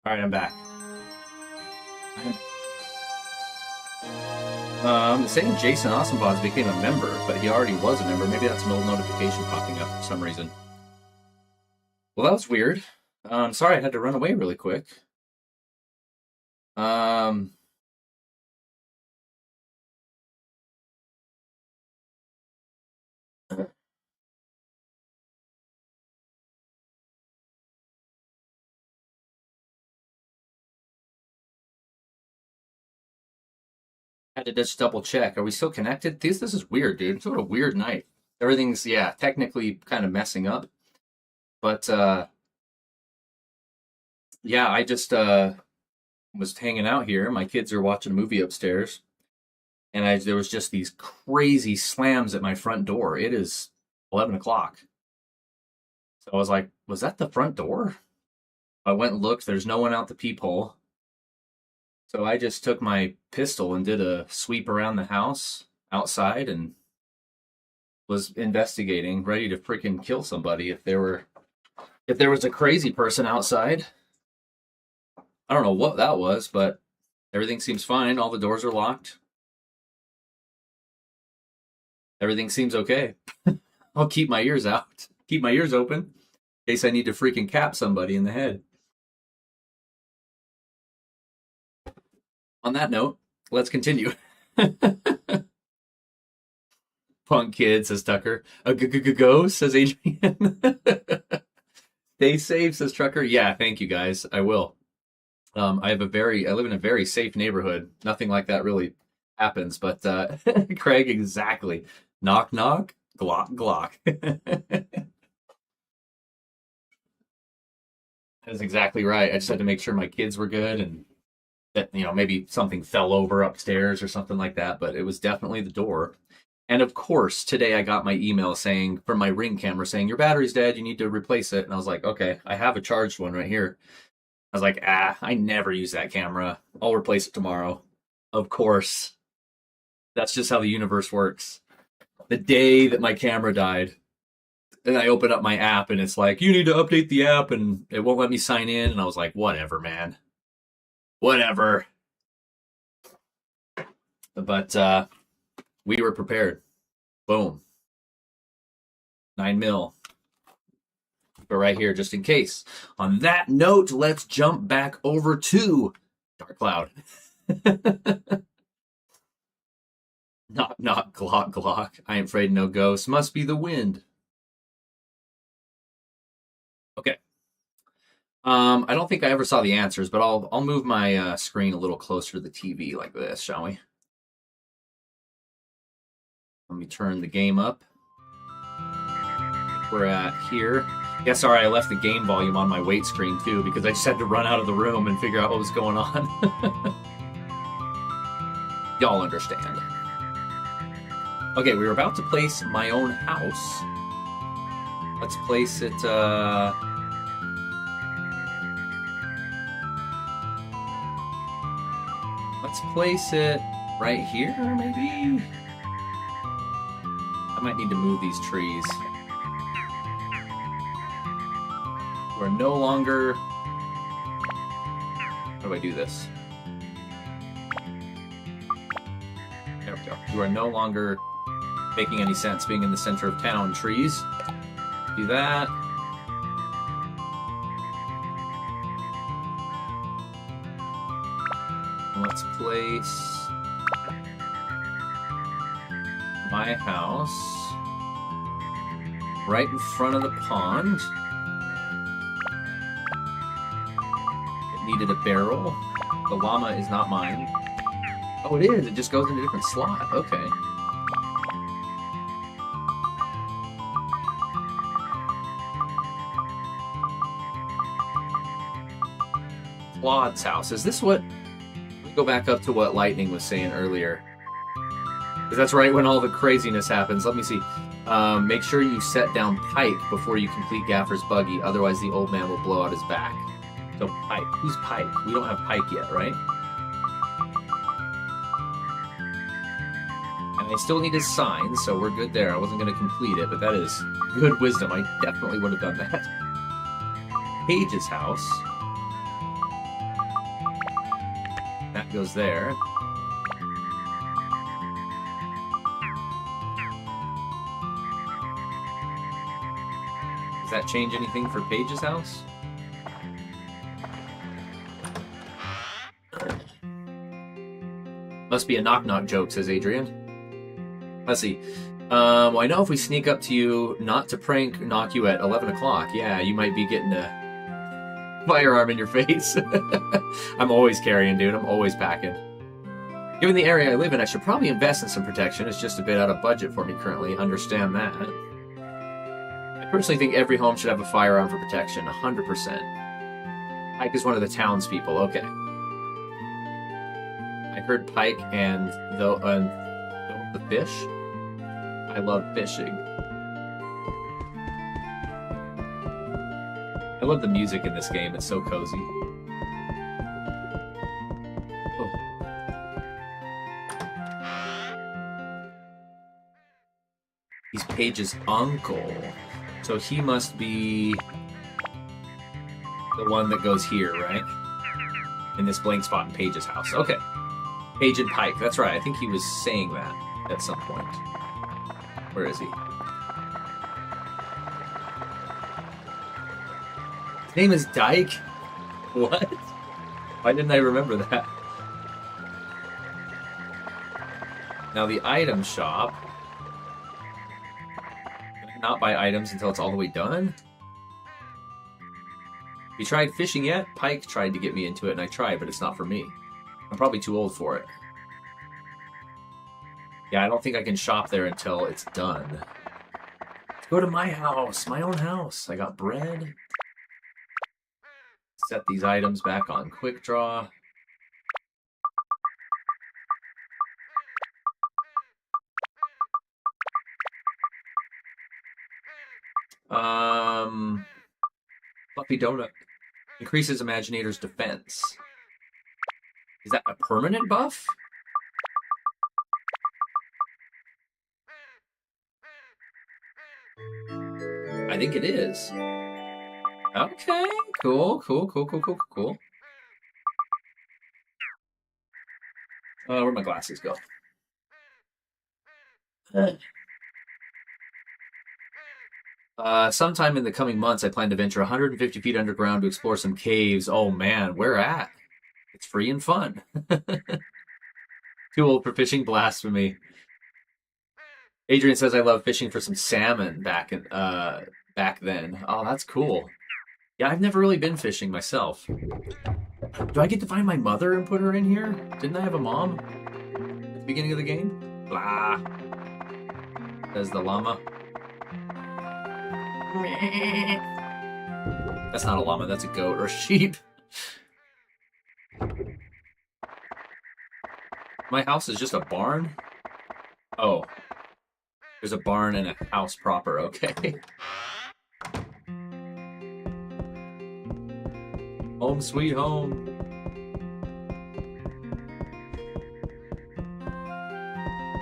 Alright, I'm back. Saying Jason Awesomepods became a member, but he already was a member. Maybe that's an old notification popping up for some reason. Well, that was weird. Sorry, I had to run away really quick. Had to just double check. Are we still connected? This is weird, dude. It's what a weird night. Everything's, yeah, technically kind of messing up. But, yeah, I just was hanging out here. My kids are watching a movie upstairs. And there was just these crazy slams at my front door. It is 11 o'clock. So I was like, was that the front door? I went and looked. There's no one out the peephole. So I just took my pistol and did a sweep around the house outside and was investigating, ready to freaking kill somebody if there was a crazy person outside. I don't know what that was, but everything seems fine. All the doors are locked. Everything seems okay. I'll keep my ears out. Keep my ears open in case I need to freaking cap somebody in the head. On that note, let's continue. Punk kid, says Tucker. Go, says Adrian. Stay safe, says Trucker. Yeah, thank you guys. I will. I live in a very safe neighborhood. Nothing like that really happens, but Craig, exactly. Knock, knock, glock, glock. That is exactly right. I just had to make sure my kids were good and that, maybe something fell over upstairs or something like that, but it was definitely the door. And of course, today I got my email saying, from my Ring camera, saying, your battery's dead, you need to replace it. And I was like, okay, I have a charged one right here. I was like, I never use that camera. I'll replace it tomorrow. Of course. That's just how the universe works. The day that my camera died, then I open up my app and it's like, you need to update the app, and it won't let me sign in. And I was like, whatever, man. Whatever. But we were prepared. Boom. 9mm. But right here, just in case. On that note, let's jump back over to Dark Cloud. Knock, knock, glock, glock. I ain't afraid no ghosts. Must be the wind. Okay. I don't think I ever saw the answers, but I'll move my screen a little closer to the TV like this, shall we? Let me turn the game up. We're at here. Yeah, sorry, I left the game volume on my weight screen too because I just had to run out of the room and figure out what was going on. Y'all understand. Okay, we were about to place my own house. Let's place it, let's place it right here, maybe? I might need to move these trees. We're no longer... How do I do this? There we go. You are no longer making any sense being in the center of town. Trees. Do that. Let's place my house right in front of the pond. It needed a barrel. The llama is not mine. Oh, it is. It just goes in a different slot. Okay. Claude's house. Is this what... Let me go back up to what Lightning was saying earlier. Because that's right when all the craziness happens. Let me see. Make sure you set down Pike before you complete Gaffer's buggy. Otherwise, the old man will blow out his back. So, Pike. Who's Pike? We don't have Pike yet, right? And I still need his sign, so we're good there. I wasn't going to complete it, but that is good wisdom. I definitely would have done that. Paige's house. goes there. Does that change anything for Paige's house? Must be a knock-knock joke, says Adrian. Let's see. Well, I know if we sneak up to you, not to prank knock you at 11 o'clock, yeah, you might be getting a firearm in your face. I'm always carrying, dude. I'm always packing. Given the area I live in, I should probably invest in some protection. It's just a bit out of budget for me currently. Understand that. I personally think every home should have a firearm for protection, 100%. Pike is one of the townspeople. Okay. I heard Pike and the fish. I love fishing. I love the music in this game. It's so cozy. Oh. He's Paige's uncle. So he must be the one that goes here, right? In this blank spot in Paige's house. Okay. Paige and Pike. That's right. I think he was saying that at some point. Where is he? His name is Dyke? What? Why didn't I remember that? Now the item shop. Can I not buy items until it's all the way done? You tried fishing yet? Pike tried to get me into it and I tried, but it's not for me. I'm probably too old for it. Yeah, I don't think I can shop there until it's done. Let's go to my house, my own house. I got bread. Set these items back on quick draw. Fluffy donut increases Imaginator's defense. Is that a permanent buff? I think it is. Okay, cool. Where'd my glasses go? Sometime in the coming months, I plan to venture 150 feet underground to explore some caves. Oh man, where at? It's free and fun. Too old for fishing, blasphemy. Adrian says I love fishing for some salmon back then. Oh, that's cool. Yeah, I've never really been fishing myself. Do I get to find my mother and put her in here? Didn't I have a mom at the beginning of the game? Blah. Says the llama. That's not a llama, that's a goat or a sheep. My house is just a barn? Oh. There's a barn and a house proper, okay. Home sweet home.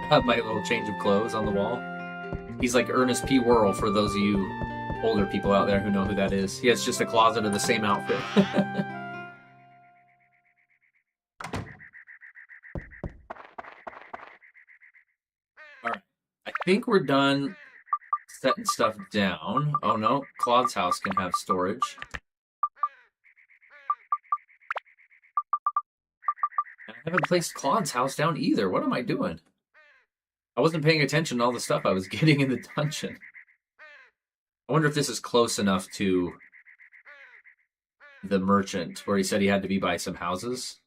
Have my little change of clothes on the wall. He's like Ernest P. Worrell for those of you older people out there who know who that is. He has just a closet of the same outfit. Alright. I think we're done setting stuff down. Oh no, Claude's house can have storage. And I haven't placed Claude's house down either. What am I doing? I wasn't paying attention to all the stuff I was getting in the dungeon. I wonder if this is close enough to the merchant where he said he had to be by some houses.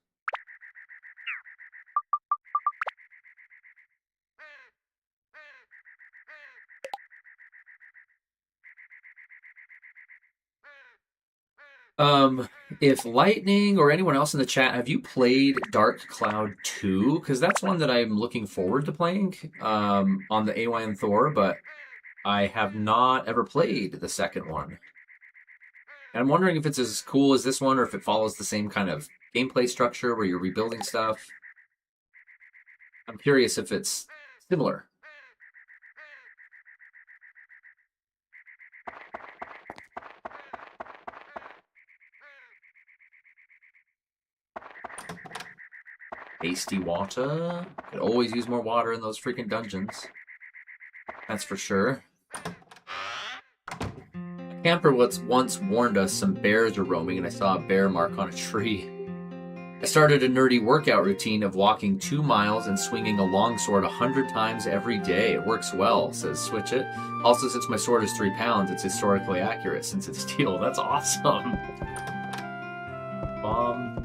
If Lightning or anyone else in the chat, have you played Dark Cloud 2? Because that's one that I'm looking forward to playing on the AYN Thor, but I have not ever played the second one. And I'm wondering if it's as cool as this one or if it follows the same kind of gameplay structure where you're rebuilding stuff. I'm curious if it's similar. Tasty water. Could always use more water in those freaking dungeons. That's for sure. A camper once warned us some bears were roaming, and I saw a bear mark on a tree. I started a nerdy workout routine of walking 2 miles and swinging a longsword 100 times every day. It works well, says Switch It. Also, since my sword is 3 pounds, it's historically accurate since it's steel. That's awesome. Bomb.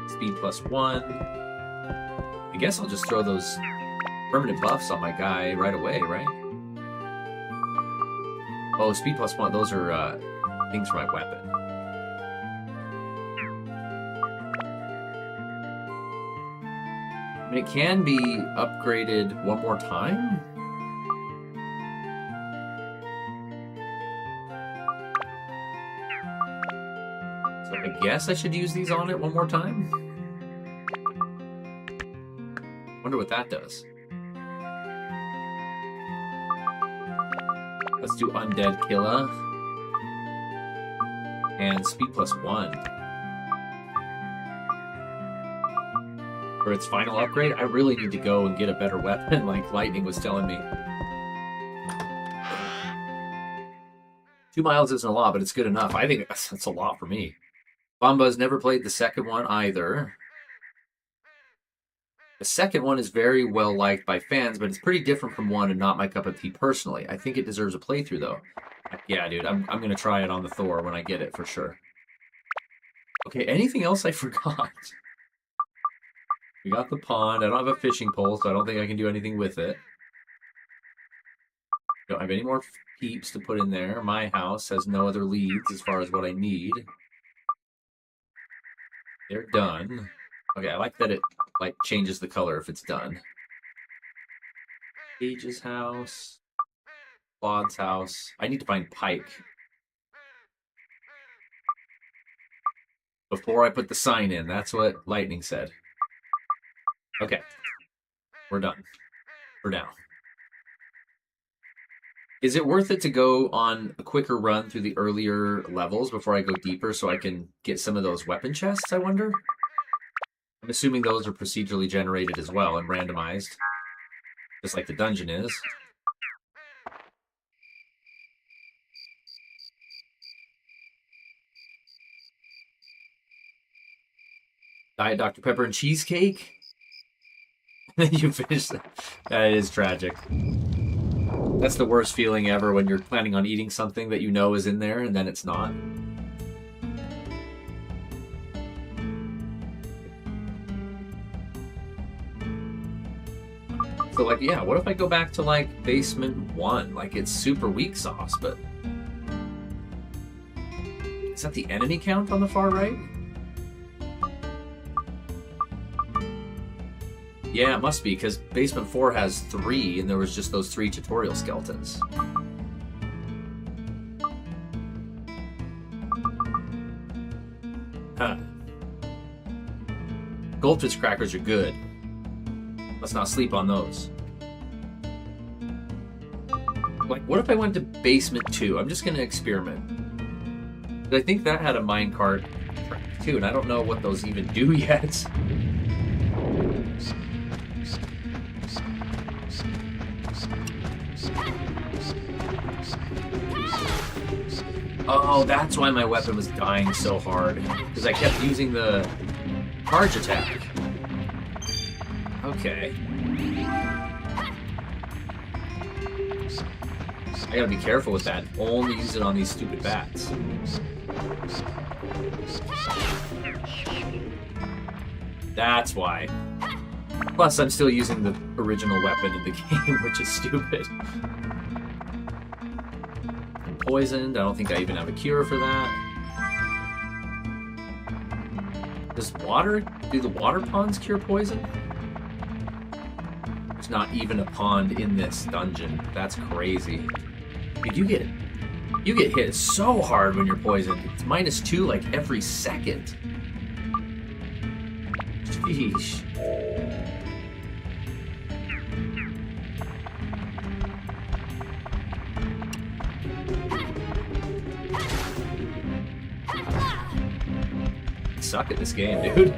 Speed +1. I guess I'll just throw those permanent buffs on my guy right away, right? Oh, speed +1. Those are things for my weapon. I mean, it can be upgraded one more time. So I guess I should use these on it one more time. Wonder what that does. Let's do Undead Killer. And speed +1. For its final upgrade, I really need to go and get a better weapon, like Lightning was telling me. 2 miles isn't a lot, but it's good enough. I think that's a lot for me. Bomba's never played the second one either. The second one is very well liked by fans, but it's pretty different from one and not my cup of tea personally. I think it deserves a playthrough, though. Yeah, dude, I'm going to try it on the Thor when I get it, for sure. Okay, anything else I forgot? We got the pond. I don't have a fishing pole, so I don't think I can do anything with it. Don't have any more peeps to put in there. My house has no other leads as far as what I need. They're done. Okay, I like that it changes the color if it's done. Page's house. Claude's house. I need to find Pike. Before I put the sign in. That's what Lightning said. Okay. We're done. For now. Is it worth it to go on a quicker run through the earlier levels before I go deeper so I can get some of those weapon chests, I wonder? I'm assuming those are procedurally generated as well and randomized. Just like the dungeon is. Diet Dr. Pepper and cheesecake? You finish that. That is tragic. That's the worst feeling ever when you're planning on eating something that you know is in there and then it's not. So, like, yeah, what if I go back to, like, Basement 1? Like, it's super weak sauce, but... Is that the enemy count on the far right? Yeah, it must be, because Basement 4 has 3, and there was just those 3 tutorial skeletons. Huh. Goldfish crackers are good. Let's not sleep on those. Like, what if I went to Basement 2? I'm just going to experiment. But I think that had a minecart too, and I don't know what those even do yet. Oh, that's why my weapon was dying so hard. Because I kept using the charge attack. Okay. I gotta be careful with that. Only use it on these stupid bats. That's why. Plus, I'm still using the original weapon in the game, which is stupid. I'm poisoned. I don't think I even have a cure for that. Do the water ponds cure poison? There's not even a pond in this dungeon. That's crazy. Dude, you get hit so hard when you're poisoned. It's -2 like every second. Sheesh. I suck at this game, dude.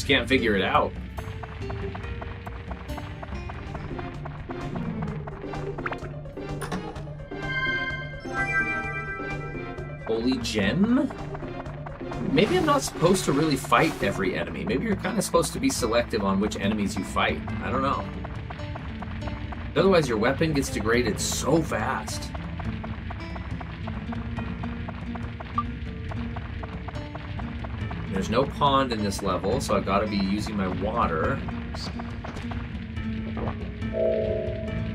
just can't figure it out. Holy gem? Maybe I'm not supposed to really fight every enemy. Maybe you're kind of supposed to be selective on which enemies you fight. I don't know. Otherwise, your weapon gets degraded so fast. There's no pond in this level, so I've got to be using my water.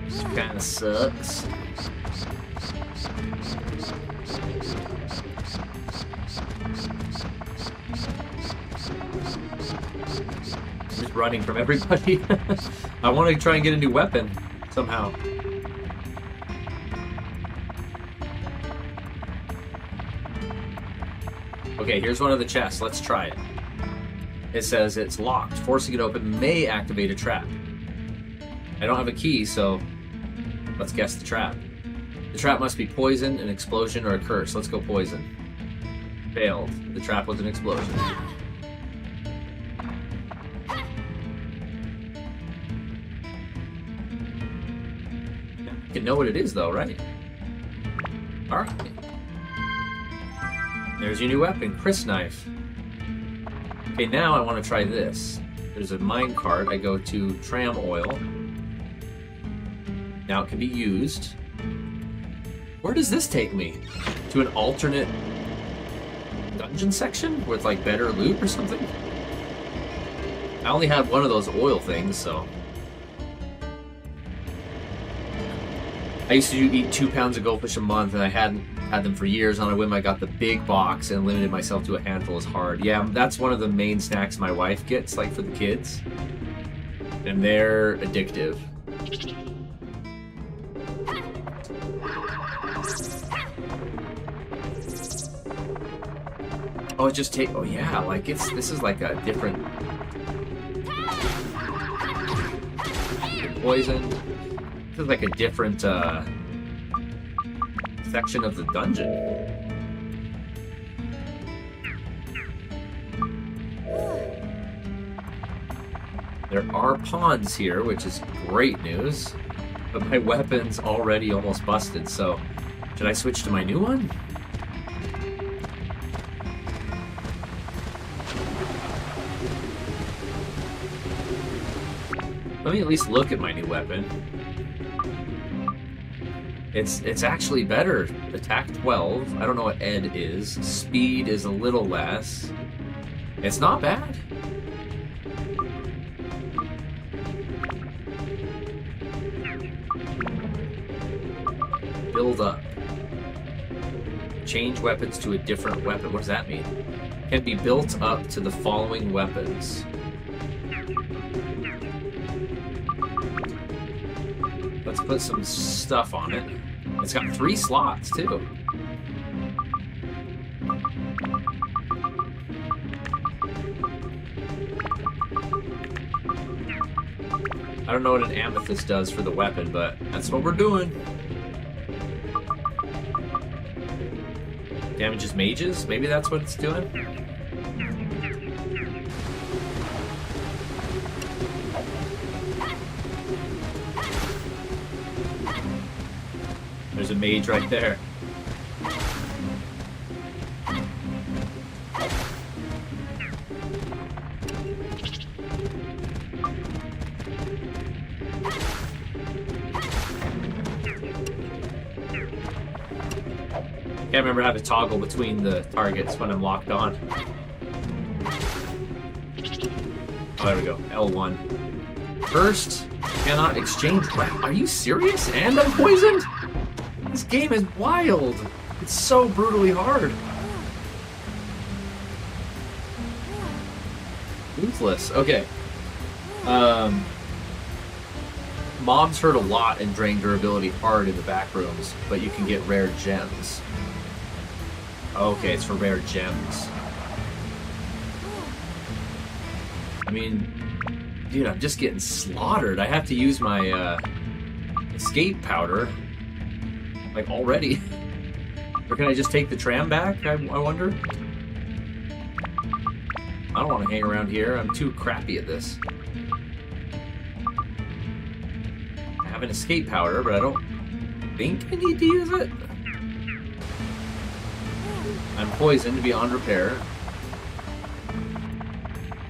This kind of sucks. Just running from everybody. I want to try and get a new weapon somehow. Okay, here's one of the chests. Let's try it. It says it's locked. Forcing it open may activate a trap. I don't have a key, so let's guess the trap. The trap must be poison, an explosion, or a curse. Let's go poison. Failed. The trap was an explosion. You can know what it is, though, right? Alright. There's your new weapon, Chris Knife. Okay, now I want to try this. There's a mine cart. I go to tram oil. Now it can be used. Where does this take me? To an alternate dungeon section with like better loot or something? I only have one of those oil things, so. I used to eat 2 pounds of goldfish a month, and I hadn't had them for years. On a whim, I got the big box and limited myself to a handful as hard. Yeah, that's one of the main snacks my wife gets, like for the kids. And they're addictive. Oh, it just oh yeah, like this is like a different poison. This is like a different section of the dungeon. There are ponds here, which is great news, but my weapon's already almost busted, so should I switch to my new one? Let me at least look at my new weapon. It's actually better. Attack 12. I don't know what Ed is. Speed is a little less. It's not bad. Build up. Change weapons to a different weapon. What does that mean? Can be built up to the following weapons. Let's put some stuff on it. It's got 3 slots, too. I don't know what an amethyst does for the weapon, but that's what we're doing. Damages mages? Maybe that's what it's doing? There's a mage right there. Can't remember how to toggle between the targets when I'm locked on. Oh, there we go. L1. First, cannot exchange. Are you serious? And I'm poisoned? This game is wild. It's so brutally hard. Ruthless. Okay. Mobs hurt a lot and drain durability hard in the back rooms, but you can get rare gems. Okay, it's for rare gems. I mean, dude, I'm just getting slaughtered. I have to use my escape powder. Like, already? Or can I just take the tram back, I wonder? I don't want to hang around here. I'm too crappy at this. I have an escape powder, but I don't think I need to use it. I'm poisoned beyond repair.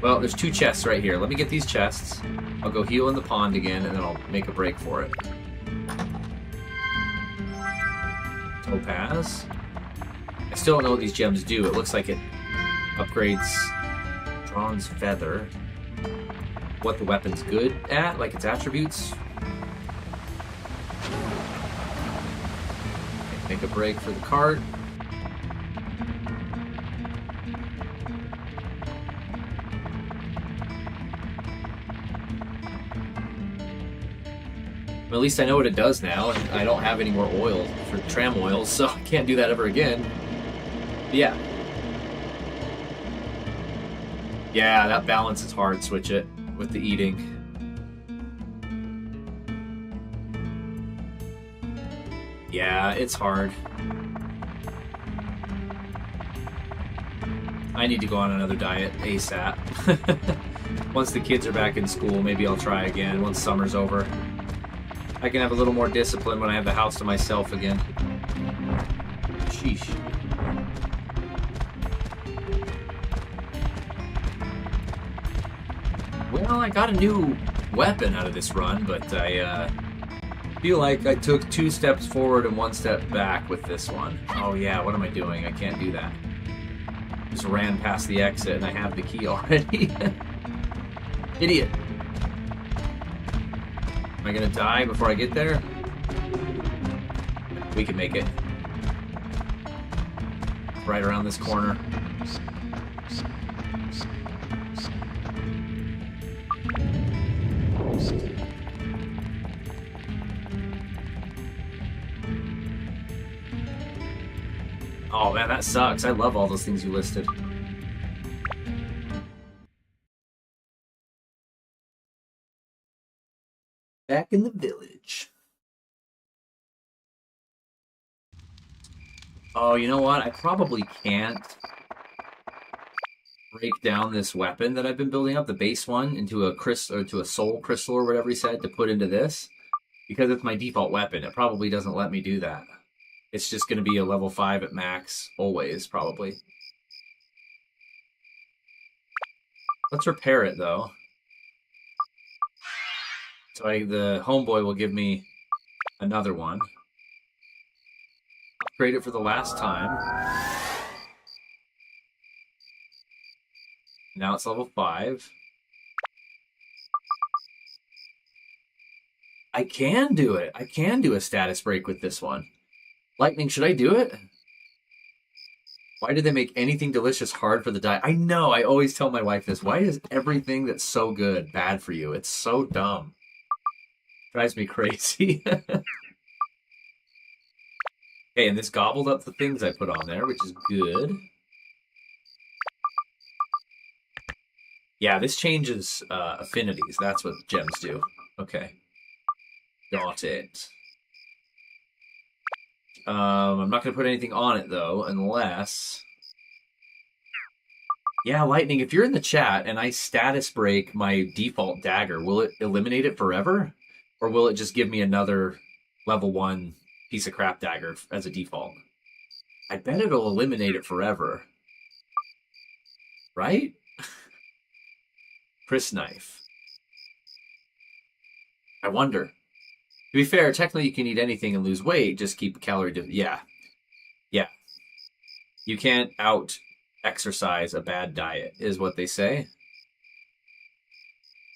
Well, there's 2 chests right here. Let me get these chests. I'll go heal in the pond again, and then I'll make a break for it. Topaz. I still don't know what these gems do. It looks like it upgrades Drawn's Feather. What the weapon's good at, like its attributes. Make a break for the cart. Well, at least I know what it does now, and I don't have any more oil for tram oils, so I can't do that ever again. But yeah. Yeah, that balance is hard, switch it, with the eating. Yeah, it's hard. I need to go on another diet ASAP. Once the kids are back in school, maybe I'll try again, once summer's over. I can have a little more discipline when I have the house to myself again. Sheesh. Well, I got a new weapon out of this run, but I feel like I took 2 steps forward and 1 step back with this one. Oh yeah, what am I doing? I can't do that. Just ran past the exit and I have the key already. Idiot. Am I gonna die before I get there? We can make it. Right around this corner. Oh man, that sucks. I love all those things you listed. Back in the village. Oh, you know what? I probably can't break down this weapon that I've been building up, the base one, into a crystal or to a soul crystal or whatever he said to put into this, because it's my default weapon. It probably doesn't let me do that. It's just going to be a level 5 at max, always, probably. Let's repair it, though. So the homeboy will give me another one. Upgrade it for the last time. Now it's level 5. I can do it. I can do a status break with this one. Lightning, should I do it? Why did they make anything delicious hard for the diet? I know, I always tell my wife this. Why is everything that's so good bad for you? It's so dumb. Drives me crazy. Okay, and this gobbled up the things I put on there, which is good. Yeah, this changes affinities. That's what gems do. Okay. Got it. I'm not going to put anything on it, though, unless... Yeah, Lightning, if you're in the chat and I status break my default dagger, will it eliminate it forever? Or will it just give me another level 1 piece of crap dagger as a default? I bet it'll eliminate it forever. Right? Chris Knife. I wonder. To be fair, technically you can eat anything and lose weight, just keep a calorie... Yeah. Yeah. You can't out-exercise a bad diet, is what they say.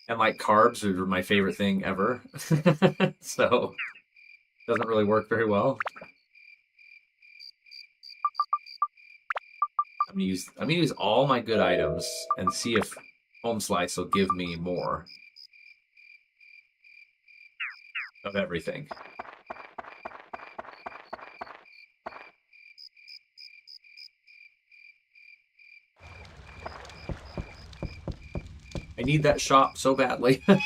And, like, carbs are my favorite thing ever. So, doesn't really work very well. I'm gonna use all my good items and see if Home Slice will give me more of everything. I need that shop so badly. The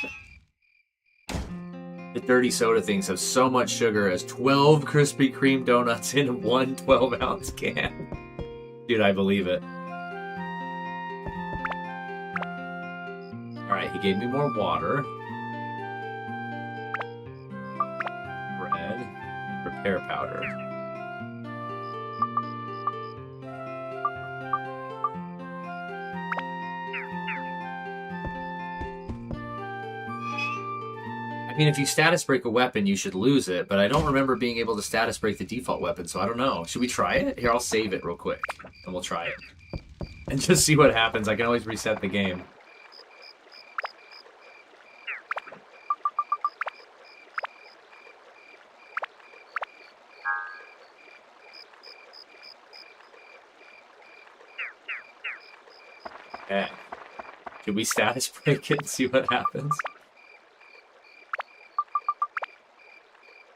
dirty soda things have so much sugar as 12 Krispy Kreme donuts in one 12-ounce can. Dude, I believe it. Alright, he gave me more water. Bread. And repair powder. I mean, if you status break a weapon, you should lose it, but I don't remember being able to status break the default weapon, so I don't know. Should we try it? Here, I'll save it real quick, and we'll try it. And just see what happens. I can always reset the game. Okay. Should we status break it and see what happens?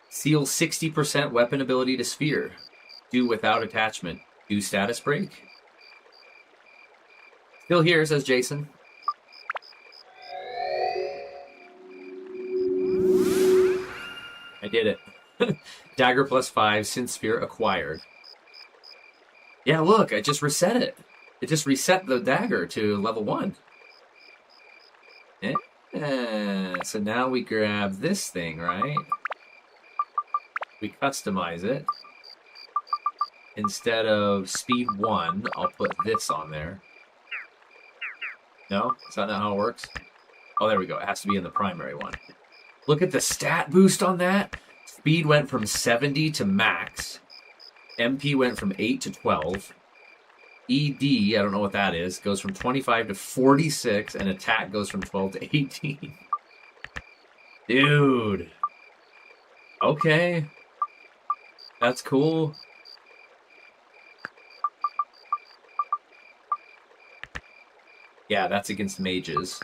Seal 60% weapon ability to sphere. Do without attachment. Do status break. Still here, says Jason. I did it. Dagger plus 5, synth sphere acquired. Yeah, look, I just reset it. It just reset the dagger to level 1. Yeah, so now we grab this thing, right? We customize it. Instead of speed 1, I'll put this on there. No? Is that not how it works? Oh, there we go. It has to be in the primary one. Look at the stat boost on that. Speed went from 70 to max. MP went from 8 to 12. ED, I don't know what that is, goes from 25 to 46, and attack goes from 12 to 18. Dude. Okay. That's cool. Yeah, that's against mages.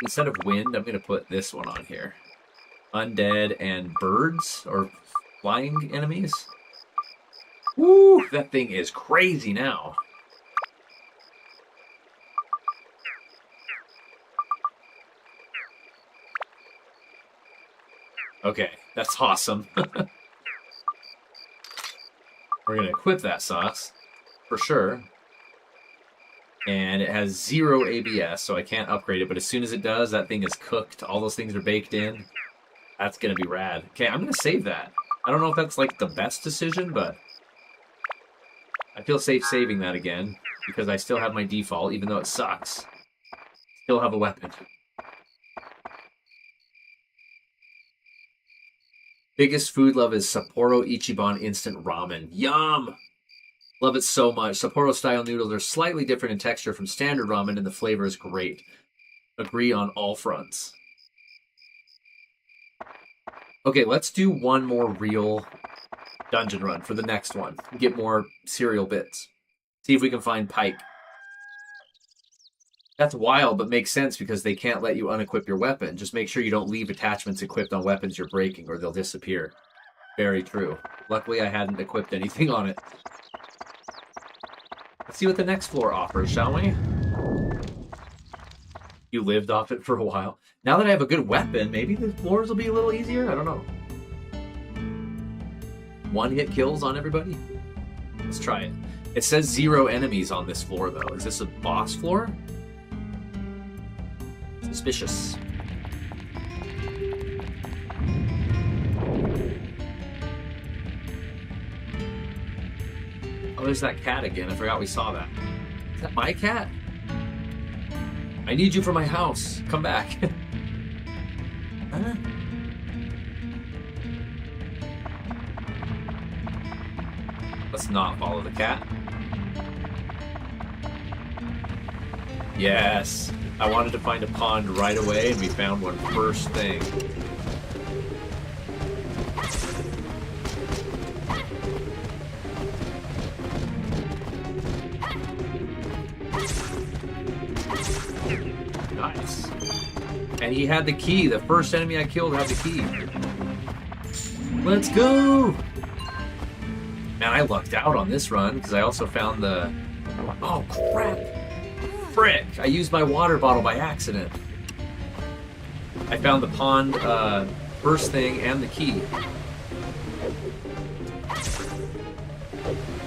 Instead of wind, I'm going to put this one on here. Undead and birds, or flying enemies. Woo! That thing is crazy now. Okay, that's awesome. We're going to equip that sauce, for sure. And it has 0 ABS, so I can't upgrade it. But as soon as it does, that thing is cooked. All those things are baked in. That's going to be rad. Okay, I'm going to save that. I don't know if that's, like, the best decision, but I feel safe saving that again, because I still have my default, even though it sucks. Still have a weapon. Biggest food love is Sapporo Ichiban Instant Ramen. Yum! Love it so much. Sapporo-style noodles are slightly different in texture from standard ramen, and the flavor is great. Agree on all fronts. Okay, let's do one more real dungeon run for the next one. Get more cereal bits. See if we can find Pike. That's wild, but makes sense because they can't let you unequip your weapon. Just make sure you don't leave attachments equipped on weapons you're breaking, or they'll disappear. Very true. Luckily, I hadn't equipped anything on it. Let's see what the next floor offers, shall we? You lived off it for a while. Now that I have a good weapon, maybe the floors will be a little easier? I don't know. One-hit kills on everybody? Let's try it. It says 0 enemies on this floor, though. Is this a boss floor? Suspicious. Oh, there's that cat again. I forgot we saw that. Is that my cat? I need you for my house. Come back. Huh? Let's not follow the cat. Yes. I wanted to find a pond right away, and we found one first thing. Nice. And he had the key. The first enemy I killed had the key. Let's go! Man, I lucked out on this run, because I also found the... Oh, crap! Frick! I used my water bottle by accident. I found the pond first thing and the key.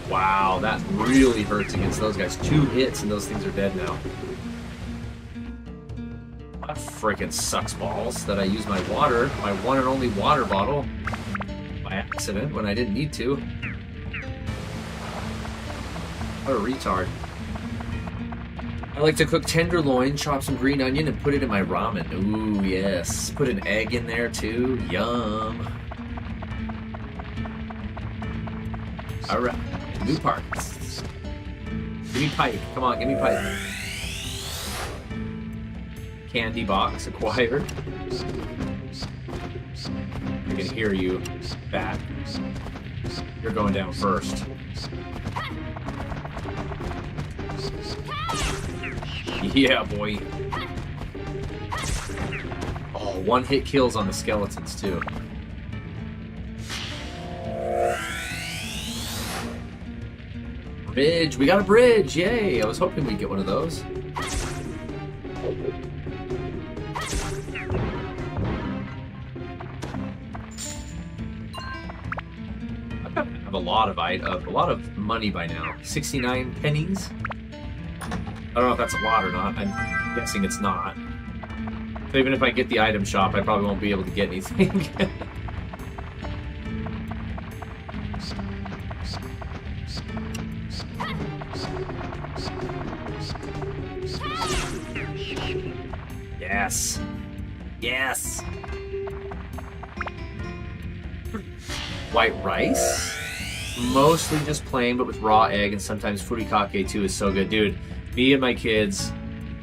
Wow, that really hurts against those guys. 2 hits and those things are dead now. That frickin' sucks balls that I use my water, my one and only water bottle, by accident when I didn't need to. What a retard. I like to cook tenderloin, chop some green onion, and put it in my ramen. Ooh, yes. Put an egg in there, too. Yum. Alright. New parts. Give me pipe. Come on, give me pipe. Candy box acquired. I can hear you. Bat. You're going down first. Yeah, boy. Oh, one hit kills on the skeletons, too. Bridge. We got a bridge. Yay. I was hoping we'd get one of those. I have a lot of money by now. 69 pennies. I don't know if that's a lot or not. I'm guessing it's not. So even if I get the item shop, I probably won't be able to get anything. Yes. Yes. White rice? Mostly just plain, but with raw egg and sometimes furikake too is so good. Dude, me and my kids,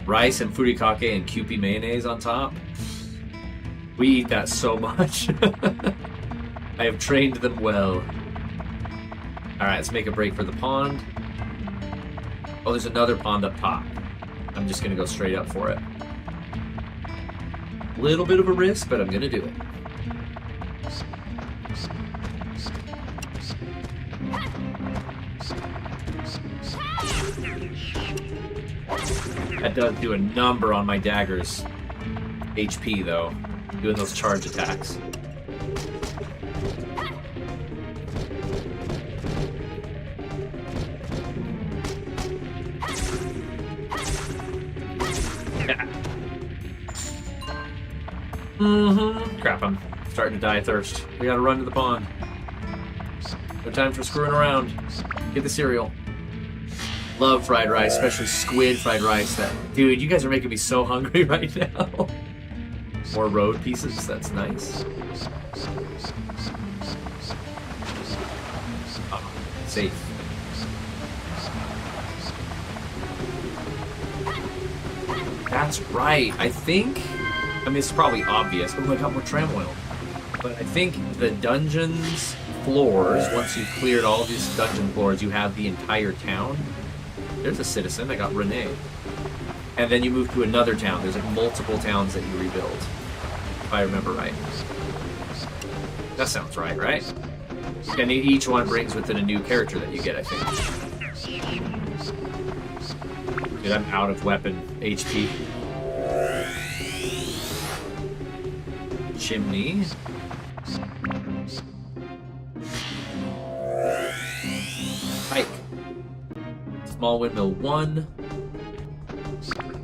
rice and furikake and Kewpie mayonnaise on top. We eat that so much. I have trained them well. Alright, let's make a break for the pond. Oh, there's another pond up top. I'm just gonna go straight up for it. Little bit of a risk, but I'm gonna do it. That does do a number on my dagger's HP, though, doing those charge attacks. Yeah. Crap, I'm starting to die of thirst. We gotta run to the pond. No time for screwing around. Get the cereal. Love fried rice, especially squid fried rice. Dude, you guys are making me so hungry right now. More road pieces, that's nice. Oh, safe. That's right. I mean, it's probably obvious. Oh my god, more tram oil. But I think the dungeons floors, once you've cleared all of these dungeon floors, you have the entire town. There's a citizen. I got Renee. And then you move to another town. There's like multiple towns that you rebuild, if I remember right. That sounds right, right? And each one brings with it a new character that you get, I think. Dude, I'm out of weapon HP. Chimney. Pike. Small windmill 1.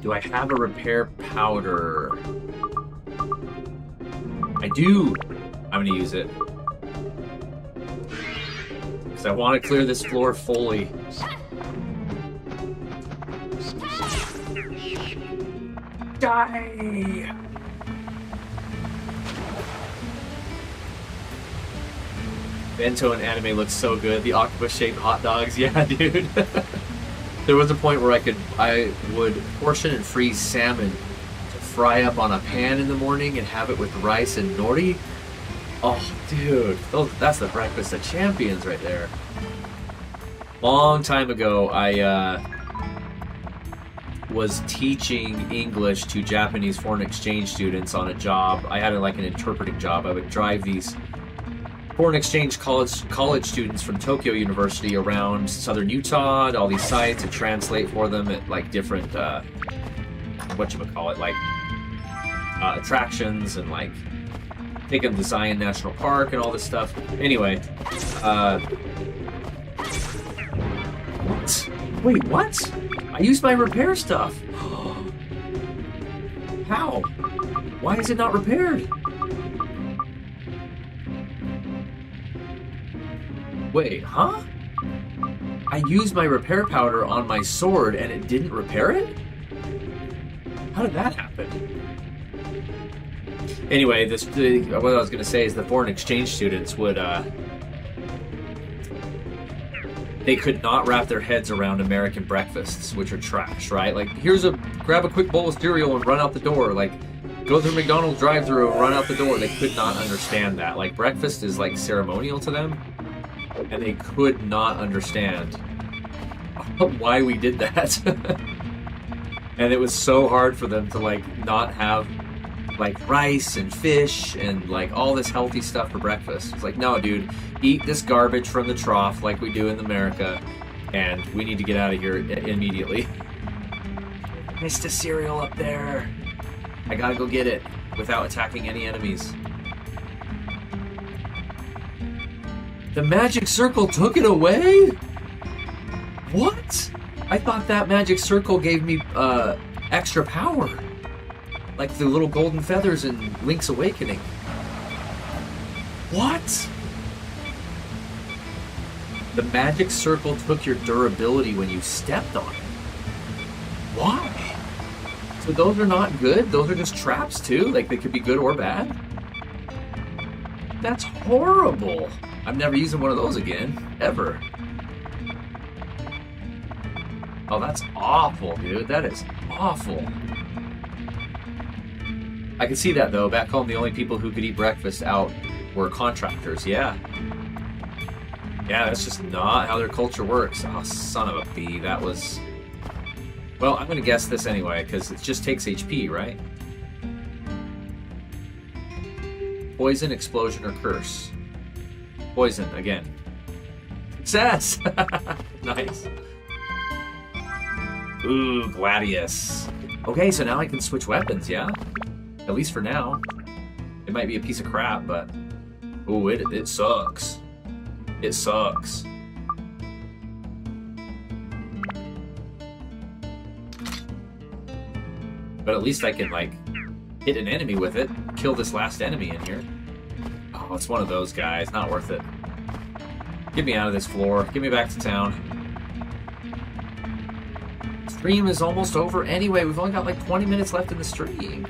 Do I have a repair powder? I do! I'm gonna use it. Because I want to clear this floor fully. Die! Bento in anime looks so good. The octopus-shaped hot dogs. Yeah, dude. There was a point where I would portion and freeze salmon to fry up on a pan in the morning and have it with rice and nori. Oh, dude. That's the breakfast of champions right there. Long time ago, I was teaching English to Japanese foreign exchange students on a job. I had an interpreting job. I would drive these foreign exchange college students from Tokyo University around southern Utah to all these sites and translate for them at like different attractions and like take them to Zion National Park and all this stuff. Anyway, what? Wait, what? I used my repair stuff. How? Why is it not repaired? Wait, huh? I used my repair powder on my sword and it didn't repair it? How did that happen? Anyway, what I was going to say is the foreign exchange students would, they could not wrap their heads around American breakfasts, which are trash, right? Like, grab a quick bowl of cereal and run out the door. Like, go through McDonald's drive-thru and run out the door. They could not understand that. Like, breakfast is, like, ceremonial to them. And they could not understand why we did that. And it was so hard for them to, like, not have, like, rice and fish and, like, all this healthy stuff for breakfast. It's like, no, dude, eat this garbage from the trough like we do in America, and we need to get out of here immediately. Missed a cereal up there. I gotta go get it without attacking any enemies. The magic circle took it away? What? I thought that magic circle gave me extra power. Like the little golden feathers in Link's Awakening. What? The magic circle took your durability when you stepped on it. Why? So those are not good? Those are just traps too? Like they could be good or bad? That's horrible. I'm never using one of those again. Ever. Oh, that's awful, dude. That is awful. I can see that, though. Back home, the only people who could eat breakfast out were contractors. Yeah. Yeah, that's just not how their culture works. Oh, son of a bee. That was... Well, I'm going to guess this anyway, because it just takes HP, right? Poison, explosion, or curse. Poison, again. Success! Nice. Ooh, Gladius. Okay, so now I can switch weapons, yeah? At least for now. It might be a piece of crap, but... Ooh, it sucks. It sucks. But at least I can, like, hit an enemy with it. Kill this last enemy in here. Oh, it's one of those guys. Not worth it. Get me out of this floor. Get me back to town. Stream is almost over anyway. We've only got like 20 minutes left in the stream.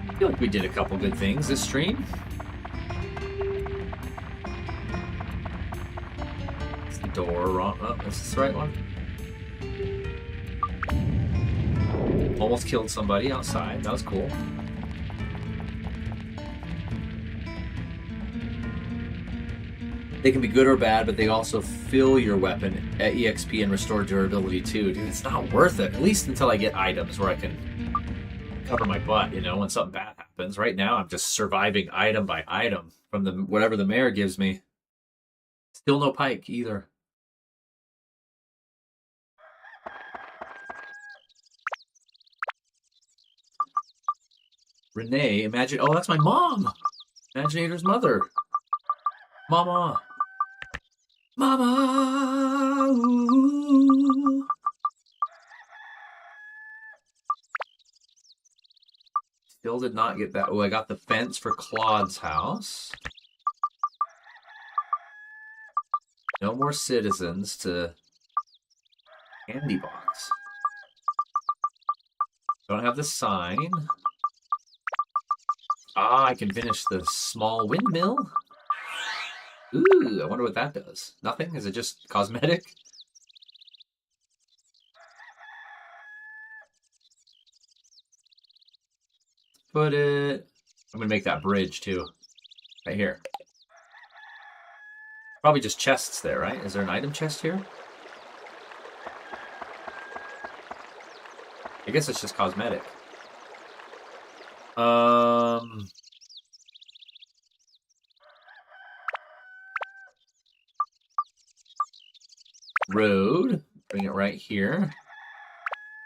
I feel like we did a couple good things this stream. It's the door wrong. Oh, is this the right one? Almost killed somebody outside. That was cool. They can be good or bad, but they also fill your weapon at EXP and restore durability too. Dude, it's not worth it. At least until I get items where I can cover my butt, you know, when something bad happens. Right now, I'm just surviving item by item from whatever the mayor gives me. Still no pike either. Renee, imagine. Oh, that's my mom. Imaginator's mother. Mama. Mama. Ooh. Still did not get that. Oh, I got the fence for Claude's house. No more citizens to candy box. Don't have the sign. Ah, I can finish the small windmill. Ooh, I wonder what that does. Nothing? Is it just cosmetic? Put it... I'm gonna make that bridge, too. Right here. Probably just chests there, right? Is there an item chest here? I guess it's just cosmetic. Road. Bring it right here.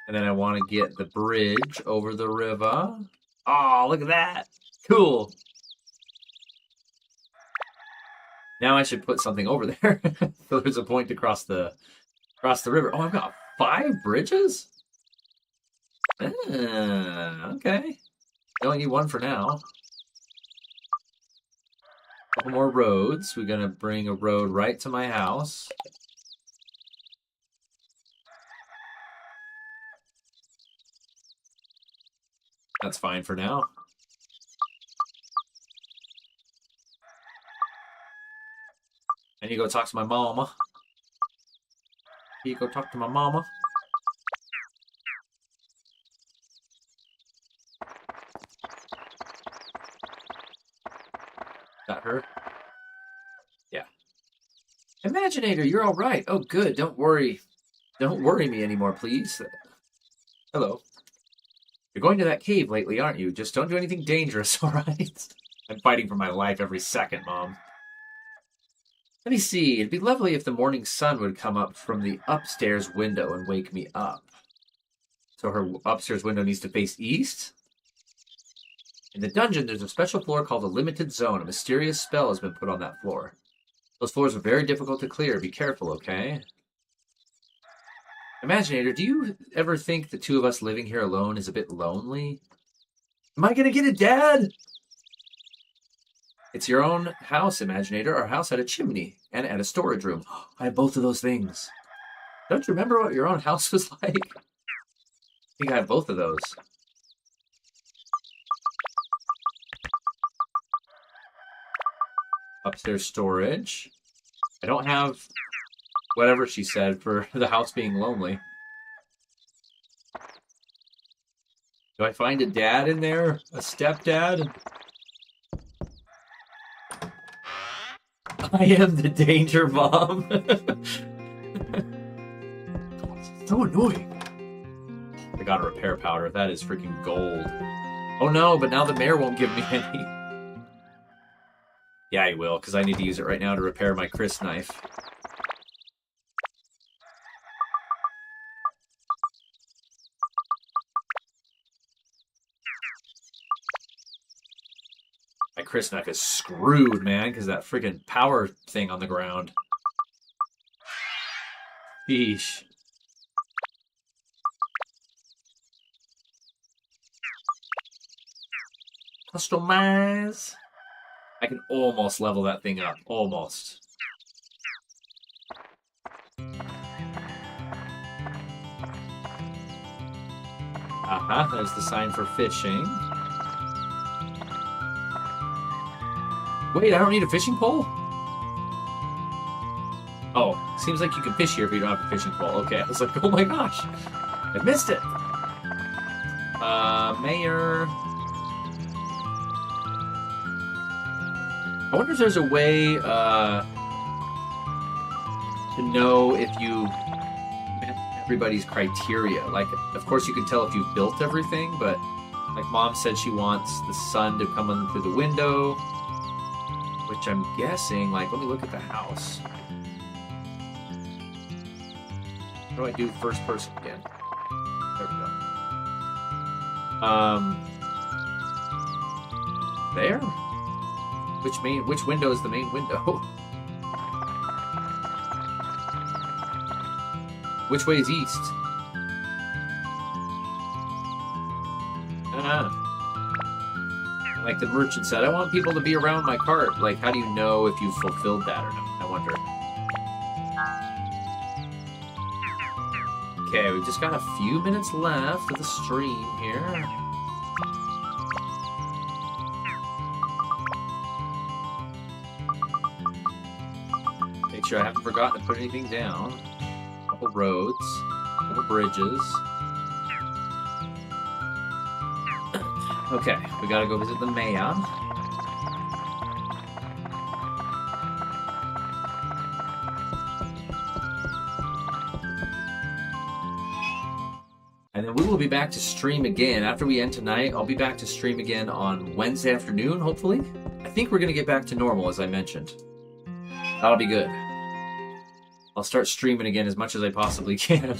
And then I want to get the bridge over the river. Oh, look at that. Cool. Now I should put something over there. So there's a point to cross the river. Oh, I've got 5 bridges? Okay. I only need 1 for now. Couple more roads. We're gonna bring a road right to my house. That's fine for now. I need to go talk to my mama. You go talk to my mama. Got her? Yeah. Imaginator, you're all right. Oh, good. Don't worry. Don't worry me anymore, please. Hello. You're going to that cave lately, aren't you? Just don't do anything dangerous, all right? I'm fighting for my life every second, Mom. Let me see. It'd be lovely if the morning sun would come up from the upstairs window and wake me up. So her upstairs window needs to face east? In the dungeon, there's a special floor called the Limited Zone. A mysterious spell has been put on that floor. Those floors are very difficult to clear. Be careful, okay? Imaginator, do you ever think the 2 of us living here alone is a bit lonely? Am I going to get a dad? It's your own house, Imaginator. Our house had a chimney and a storage room. I have both of those things. Don't you remember what your own house was like? I think I have both of those. Upstairs storage. I don't have whatever she said for the house being lonely. Do I find a dad in there? A stepdad? I am the danger, Mom. So annoying. I got a repair powder. That is freaking gold. Oh no, but now the mayor won't give me any. Yeah, he will, because I need to use it right now to repair my Chris knife. My Chris knife is screwed, man, because that freaking power thing on the ground. Yeesh. Customize. I can almost level that thing up. Almost. Aha, there's the sign for fishing. Wait, I don't need a fishing pole? Oh, seems like you can fish here if you don't have a fishing pole. Okay, I was like, oh my gosh, I missed it. Mayor. I wonder if there's a way to know if you met everybody's criteria. Like, of course, you can tell if you've built everything, but like Mom said, she wants the sun to come in through the window, which I'm guessing, like, let me look at the house. How do I do first person again? There we go. There? Which window is the main window? Which way is east? Like the merchant said, I want people to be around my cart. Like, how do you know if you've fulfilled that or not? I wonder. Okay, we've just got a few minutes left of the stream here. Make sure I haven't forgotten to put anything down. A couple roads, a couple bridges. Okay, we gotta go visit the mayor. And then we will be back to stream again. After we end tonight, I'll be back to stream again on Wednesday afternoon, hopefully. I think we're gonna get back to normal, as I mentioned. That'll be good. I'll start streaming again as much as I possibly can.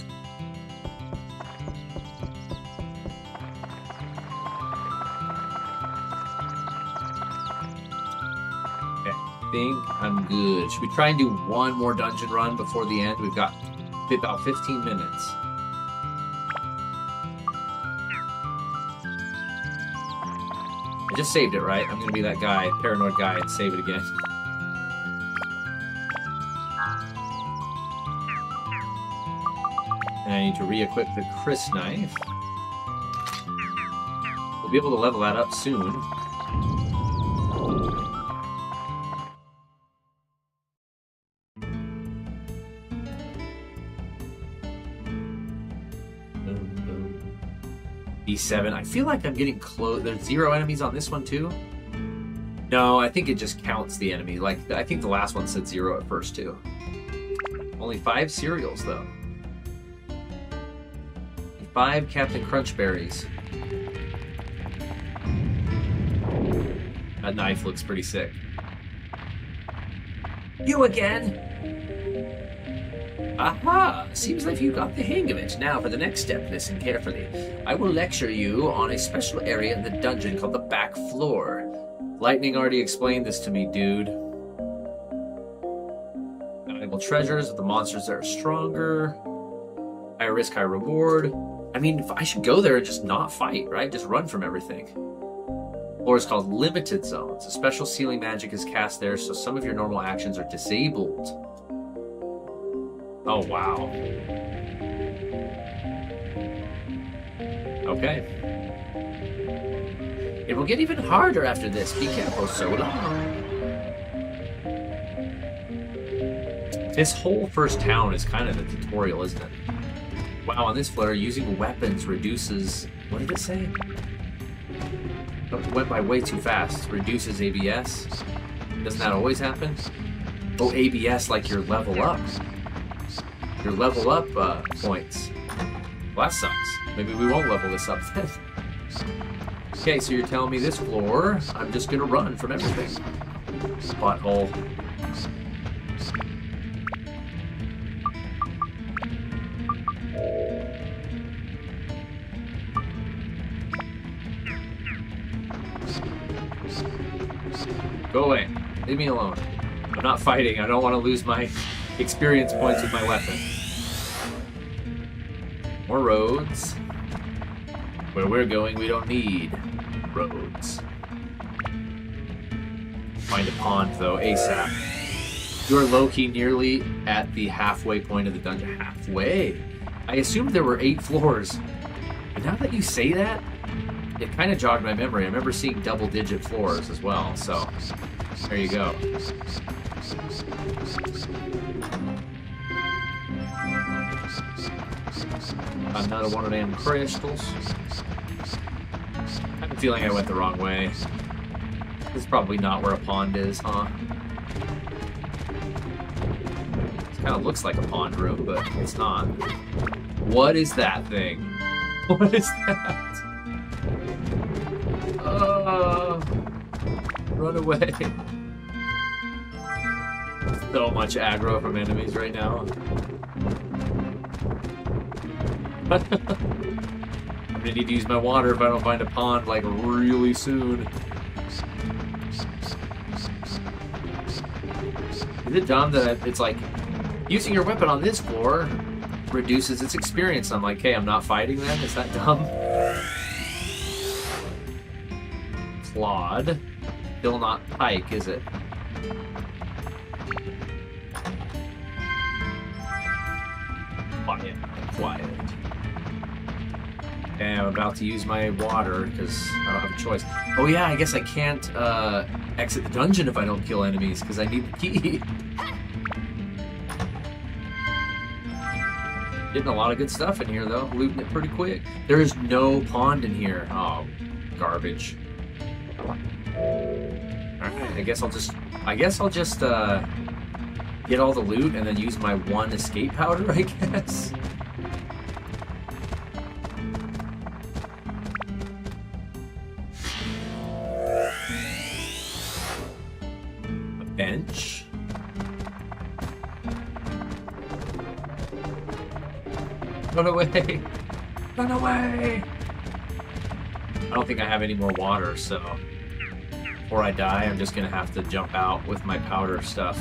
think I'm good. Should we try and do one more dungeon run before the end? We've got about 15 minutes. I just saved it, right? I'm going to be that guy, paranoid guy, and save it again. And I need to re-equip the Chris knife. We'll be able to level that up soon. B7. I feel like I'm getting close. There's 0 enemies on this one too. No, I think it just counts the enemy. Like, I think the last one said 0 at first too. Only 5 cereals though. 5 Captain Crunch berries. That knife looks pretty sick. You again? Aha! Seems like you got the hang of it. Now for the next step, listen carefully. I will lecture you on a special area in the dungeon called the back floor. Lightning already explained this to me, dude. Valuable treasures, the monsters that are stronger. High risk, high reward. I mean, I should go there and just not fight, right? Just run from everything. Floor is called Limited Zones. A special sealing magic is cast there, so some of your normal actions are disabled. Oh, wow. Okay. It will get even harder after this. Be careful, so long. This whole first town is kind of a tutorial, isn't it? Wow, on this flare, using weapons reduces... What did it say? It went by way too fast. Reduces ABS. Doesn't that always happen? Oh, ABS, like your level up. Your level up points. Well, that sucks. Maybe we won't level this up then. Okay, so you're telling me this floor, I'm just gonna run from everything. Butthole. Go away. Leave me alone. I'm not fighting. I don't want to lose my experience points with my weapon. More roads. Where we're going, we don't need roads. Find a pond, though, ASAP. You are low-key nearly at the halfway point of the dungeon. Halfway? I assumed there were 8 floors. But now that you say that, it kind of jogged my memory. I remember seeing double-digit floors as well, so there you go. Another one of them crystals. I have a feeling I went the wrong way. This is probably not where a pond is, huh? It kind of looks like a pond room, but it's not. What is that thing? What is that? Run away. So much aggro from enemies right now. I'm gonna need to use my water if I don't find a pond, like, really soon. Is it dumb that it's like, using your weapon on this floor reduces its experience? I'm like, hey, I'm not fighting then? Is that dumb? Claude. Still not Pike, is it? Quiet. Quiet. Okay, I'm about to use my water because I don't have a choice. Oh yeah, I guess I can't exit the dungeon if I don't kill enemies because I need the key. Getting a lot of good stuff in here though. Looting it pretty quick. There is no pond in here. Oh, garbage. Alright, I guess I'll just get all the loot and then use my one escape powder, I guess. A bench. Run away! Run away! I don't think I have any more water, so before I die, I'm just gonna have to jump out with my powder stuff.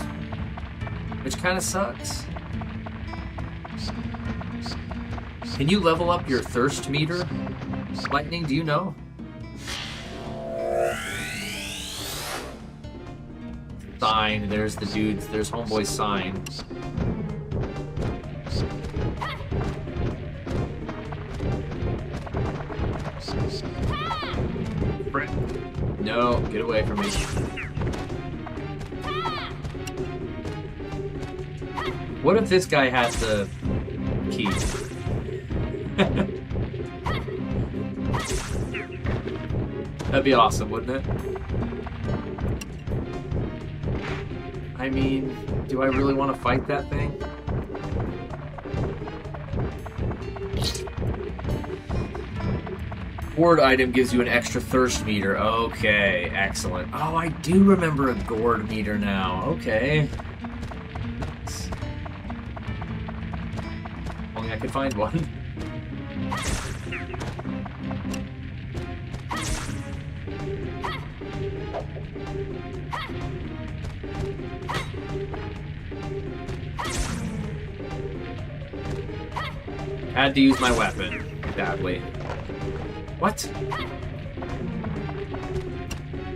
Which kind of sucks. Can you level up your thirst meter? Lightning, do you know? Sign, there's the dudes, there's homeboy's sign. Frick. No, get away from me. What if this guy has the key? That'd be awesome, wouldn't it? I mean, do I really want to fight that thing? Gourd item gives you an extra thirst meter. Okay, excellent. Oh, I do remember a gourd meter now. Okay. Only I could find one. Had to use my weapon badly. What?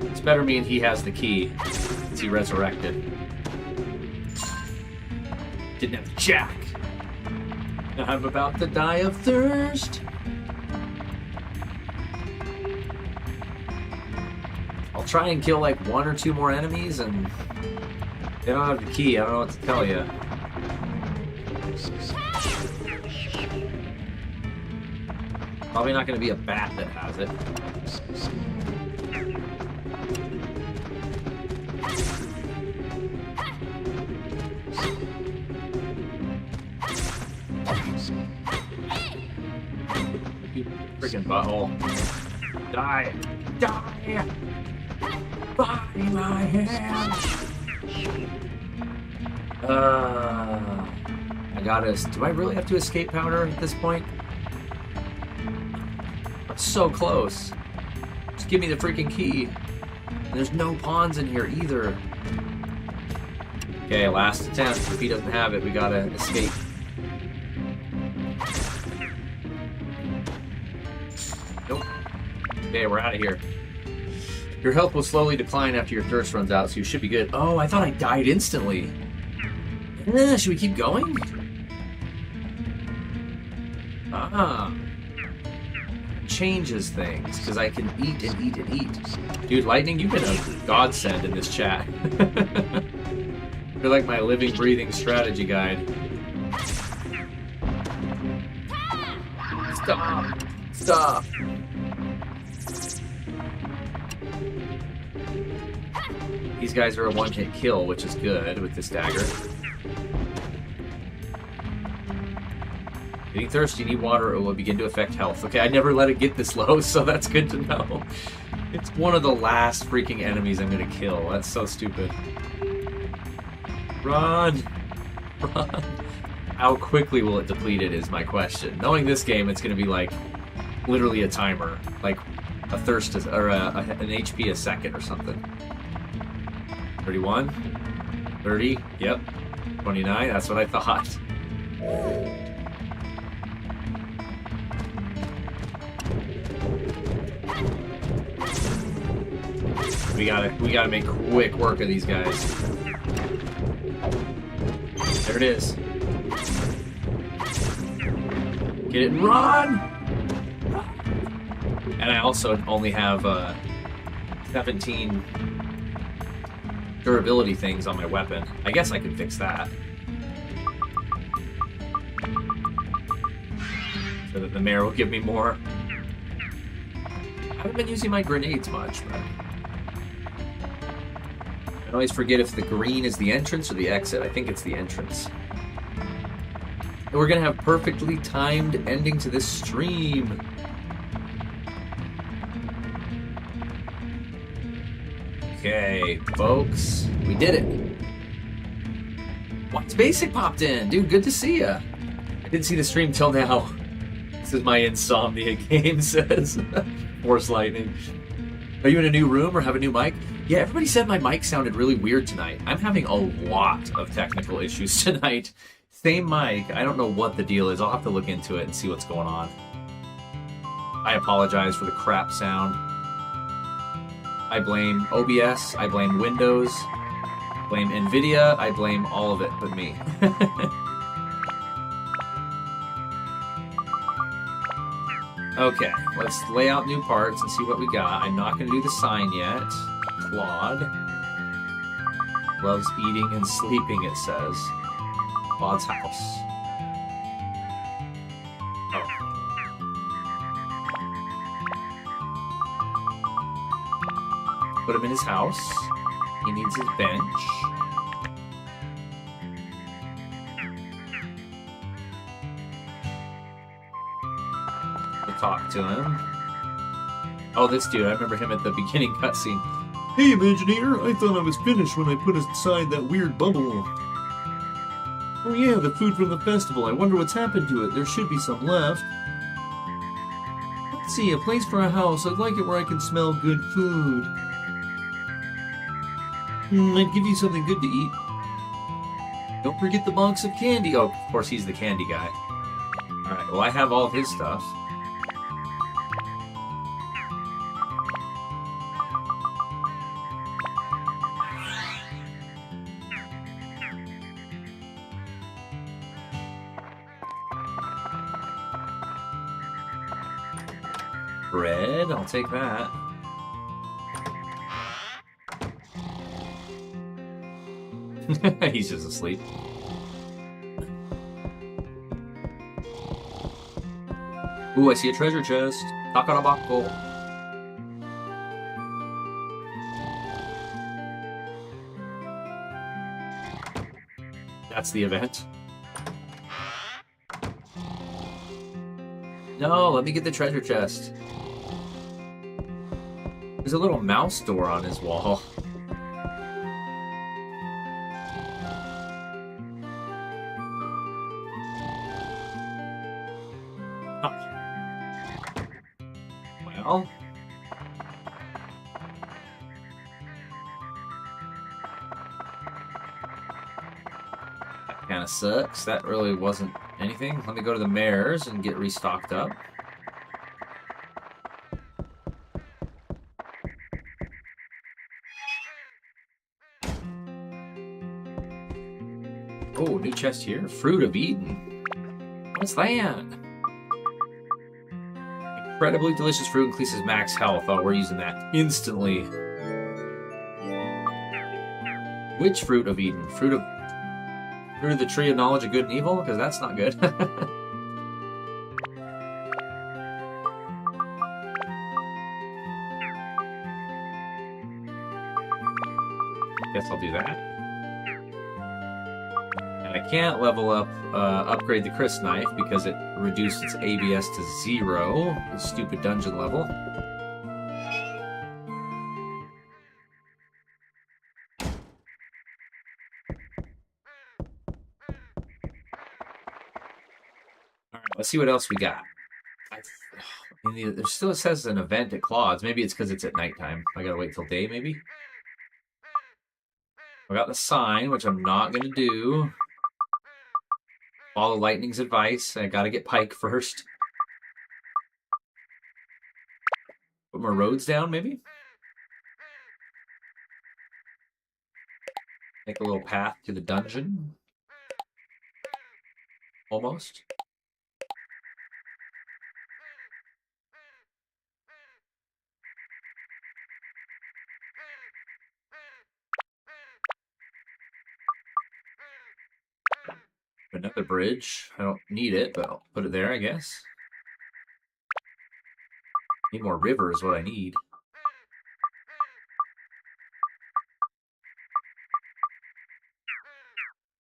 It's better mean he has the key since he resurrected. Didn't have jack. Now I'm about to die of thirst. I'll try and kill like 1 or 2 more enemies and they don't have the key. I don't know what to tell you. Probably not going to be a bat that has it. You freaking butthole. Die! Die! By my hand! I gotta... Do I really have to escape powder at this point? So close. Just give me the freaking key. And there's no pawns in here either. Okay, last attempt. If he doesn't have it, we gotta escape. Nope. Okay, we're out of here. Your health will slowly decline after your thirst runs out, so you should be good. Oh, I thought I died instantly. Should we keep going? Changes things because I can eat and eat and eat. Dude, Lightning, you've been a godsend in this chat. You're like my living, breathing strategy guide. Stop! Stop! These guys are a one-hit kill, which is good with this dagger. Getting thirsty, you need water, or it will begin to affect health. Okay, I never let it get this low, so that's good to know. It's one of the last freaking enemies I'm gonna kill. That's so stupid. Run! Run! How quickly will it deplete it is my question. Knowing this game, it's gonna be like literally a timer. Like a thirst, or an HP a second or something. 31? 30? Yep. 29? That's what I thought. We gotta make quick work of these guys. There it is. Get it and run! And I also only have 17 durability things on my weapon. I guess I can fix that. So that the mayor will give me more. I haven't been using my grenades much, but I always forget if the green is the entrance or the exit. I think it's the entrance. And we're gonna have perfectly timed ending to this stream. Okay, folks, we did it. What's Basic popped in? Dude, good to see ya. I didn't see the stream till now. This is my insomnia game, says Force Lightning. Are you in a new room or have a new mic? Yeah, everybody said my mic sounded really weird tonight. I'm having a lot of technical issues tonight. Same mic. I don't know what the deal is. I'll have to look into it and see what's going on. I apologize for the crap sound. I blame OBS. I blame Windows. I blame NVIDIA. I blame all of it but me. Okay, let's lay out new parts and see what we got. I'm not going to do the sign yet. Claude loves eating and sleeping, it says. Claude's house. Oh. Put him in his house. He needs his bench. We'll talk to him. Oh, this dude. I remember him at the beginning cutscene. Hey, Imagineer, I thought I was finished when I put aside that weird bubble. Oh yeah, the food from the festival. I wonder what's happened to it. There should be some left. Let's see, a place for a house. I'd like it where I can smell good food. I'd give you something good to eat. Don't forget the box of candy. Oh, of course he's the candy guy. Alright, well I have all of his stuff. Bread, I'll take that. He's just asleep. Ooh, I see a treasure chest. Takarabako. That's the event. No, let me get the treasure chest. There's a little mouse door on his wall. Well, that kind of sucks. That really wasn't anything. Let me go to the mares and get restocked up. Oh, new chest here. Fruit of Eden. What's that? Incredibly delicious fruit increases max health. Oh, we're using that instantly. Which fruit of Eden? Fruit of the tree of knowledge of good and evil? Because that's not good. Guess I'll do that. And I can't level up, upgrade the Chris knife because it reduced its ABS to 0. The stupid dungeon level. Alright, let's see what else we got. There still says an event at Claude's. Maybe it's because it's at nighttime. I gotta wait till day, maybe? I got the sign, which I'm not gonna do. Follow Lightning's advice. I gotta get Pike first. Put more roads down, maybe? Make a little path to the dungeon. Almost. Another bridge. I don't need it, but I'll put it there, I guess. Need more river is what I need.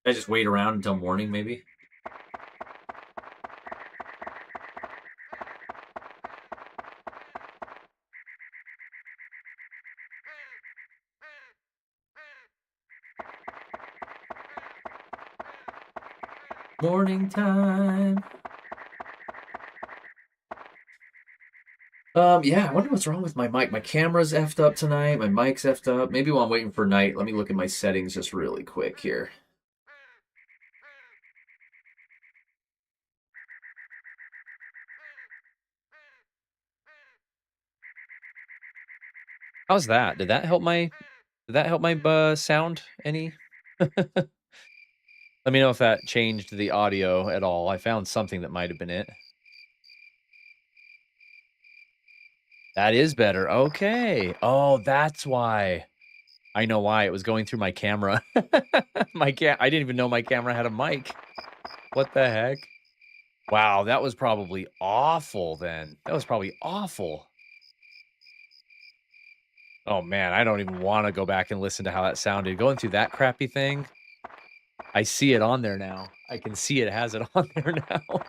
I just wait around until morning, maybe? Morning time. Yeah, I wonder what's wrong with my mic. My camera's effed up tonight. My mic's effed up. Maybe while I'm waiting for night, let me look at my settings just really quick here. How's that? Did that help my sound any? Let me know if that changed the audio at all. I found something that might have been it. That is better. Okay. Oh, that's why. I know why. It was going through my camera. I didn't even know my camera had a mic. What the heck? Wow, that was probably awful then. That was probably awful. Oh man, I don't even want to go back and listen to how that sounded. Going through that crappy thing. I see it on there now. I can see it has it on there now.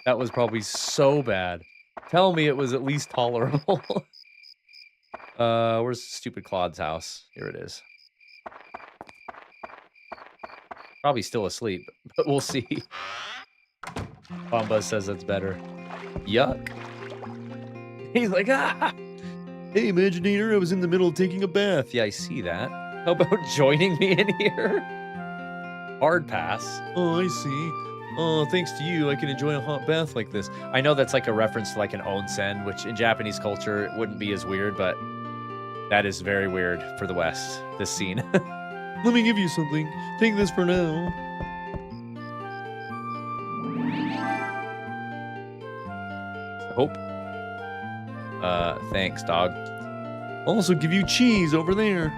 That was probably so bad. Tell me it was at least tolerable. Where's stupid Claude's house? Here it is. Probably still asleep, but we'll see. Bombuzz says that's better. Yuck. He's like, ah! Hey, Imaginator, I was in the middle of taking a bath. Yeah, I see that. How about joining me in here? Hard pass. Oh, I see. Oh, thanks to you, I can enjoy a hot bath like this. I know that's like a reference to like an onsen, which in Japanese culture wouldn't be as weird, but that is very weird for the West, this scene. Let me give you something. Take this for now. Hope. Thanks, dog. I'll also give you cheese over there.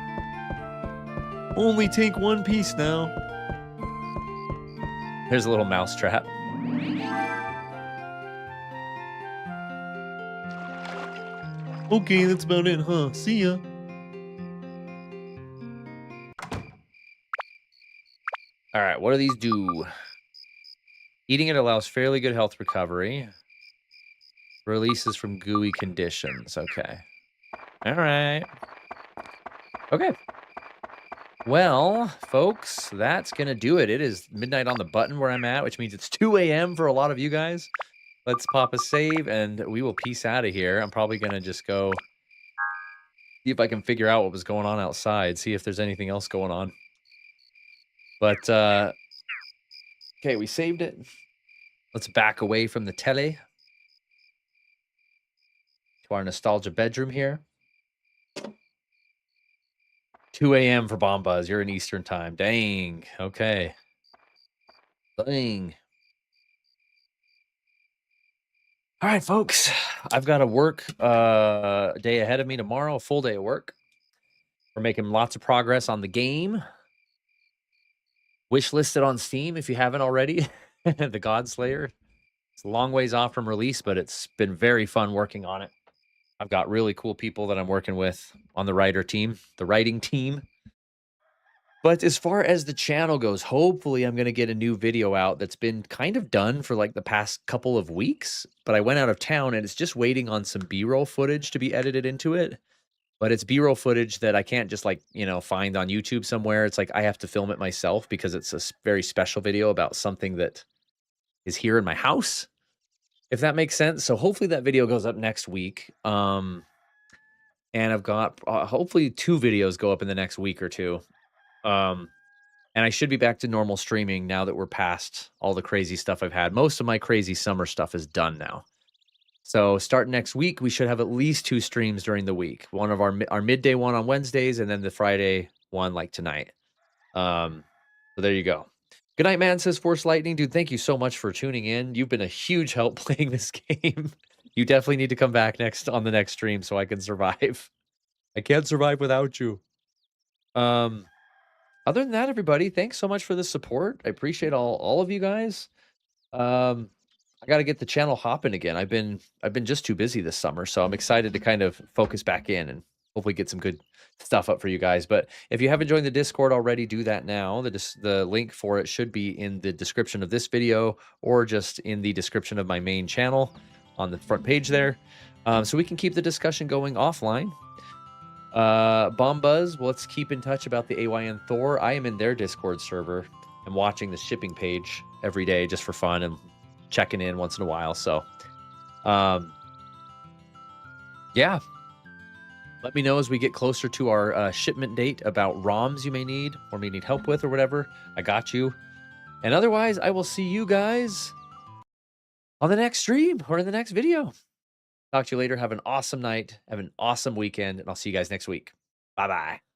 Only take one piece now. Here's a little mouse trap. Okay, that's about it, huh? See ya. All right, what do these do? Eating it allows fairly good health recovery. Releases from gooey conditions. Okay. All right. Okay. Well, folks, that's going to do it. It is midnight on the button where I'm at, which means it's 2 a.m. for a lot of you guys. Let's pop a save, and we will peace out of here. I'm probably going to just go see if I can figure out what was going on outside, see if there's anything else going on. But, okay, we saved it. Let's back away from the tele to our nostalgia bedroom here. 2 a.m. for Bombuzz. You're in Eastern time. Dang. Okay. Dang. All right, folks. I've got a work day ahead of me tomorrow, a full day of work. We're making lots of progress on the game. Wish listed on Steam if you haven't already. The Godslayer. It's a long ways off from release, but it's been very fun working on it. I've got really cool people that I'm working with on the writing team. But as far as the channel goes, hopefully I'm going to get a new video out that's been kind of done for like the past couple of weeks. But I went out of town and it's just waiting on some B-roll footage to be edited into it. But it's B-roll footage that I can't just like, find on YouTube somewhere. It's like I have to film it myself because it's a very special video about something that is here in my house, if that makes sense. So hopefully that video goes up next week. And I've got hopefully 2 videos go up in the next week or 2. And I should be back to normal streaming now that we're past all the crazy stuff I've had. Most of my crazy summer stuff is done now. So starting next week, we should have at least 2 streams during the week. One of our midday one on Wednesdays, and then the Friday one like tonight. So there you go. Good night, man, says Force Lightning. Dude, thank you so much for tuning in. You've been a huge help playing this game. You definitely need to come back on the next stream so I can survive. I can't survive without you. Other than that, everybody, thanks so much for the support. I appreciate all of you guys. I got to get the channel hopping again. I've been just too busy this summer, so I'm excited to kind of focus back in and hopefully get some good stuff up for you guys. But if you haven't joined the Discord already, do that now. The link for it should be in the description of this video or just in the description of my main channel on the front page there, so we can keep the discussion going offline. Bombuzz, let's keep in touch about the AYN Thor. I am in their Discord server and watching the shipping page every day just for fun and checking in once in a while. So yeah, let me know as we get closer to our shipment date about ROMs you may need or may need help with or whatever. I got you. And otherwise, I will see you guys on the next stream or in the next video. Talk to you later. Have an awesome night. Have an awesome weekend. And I'll see you guys next week. Bye-bye.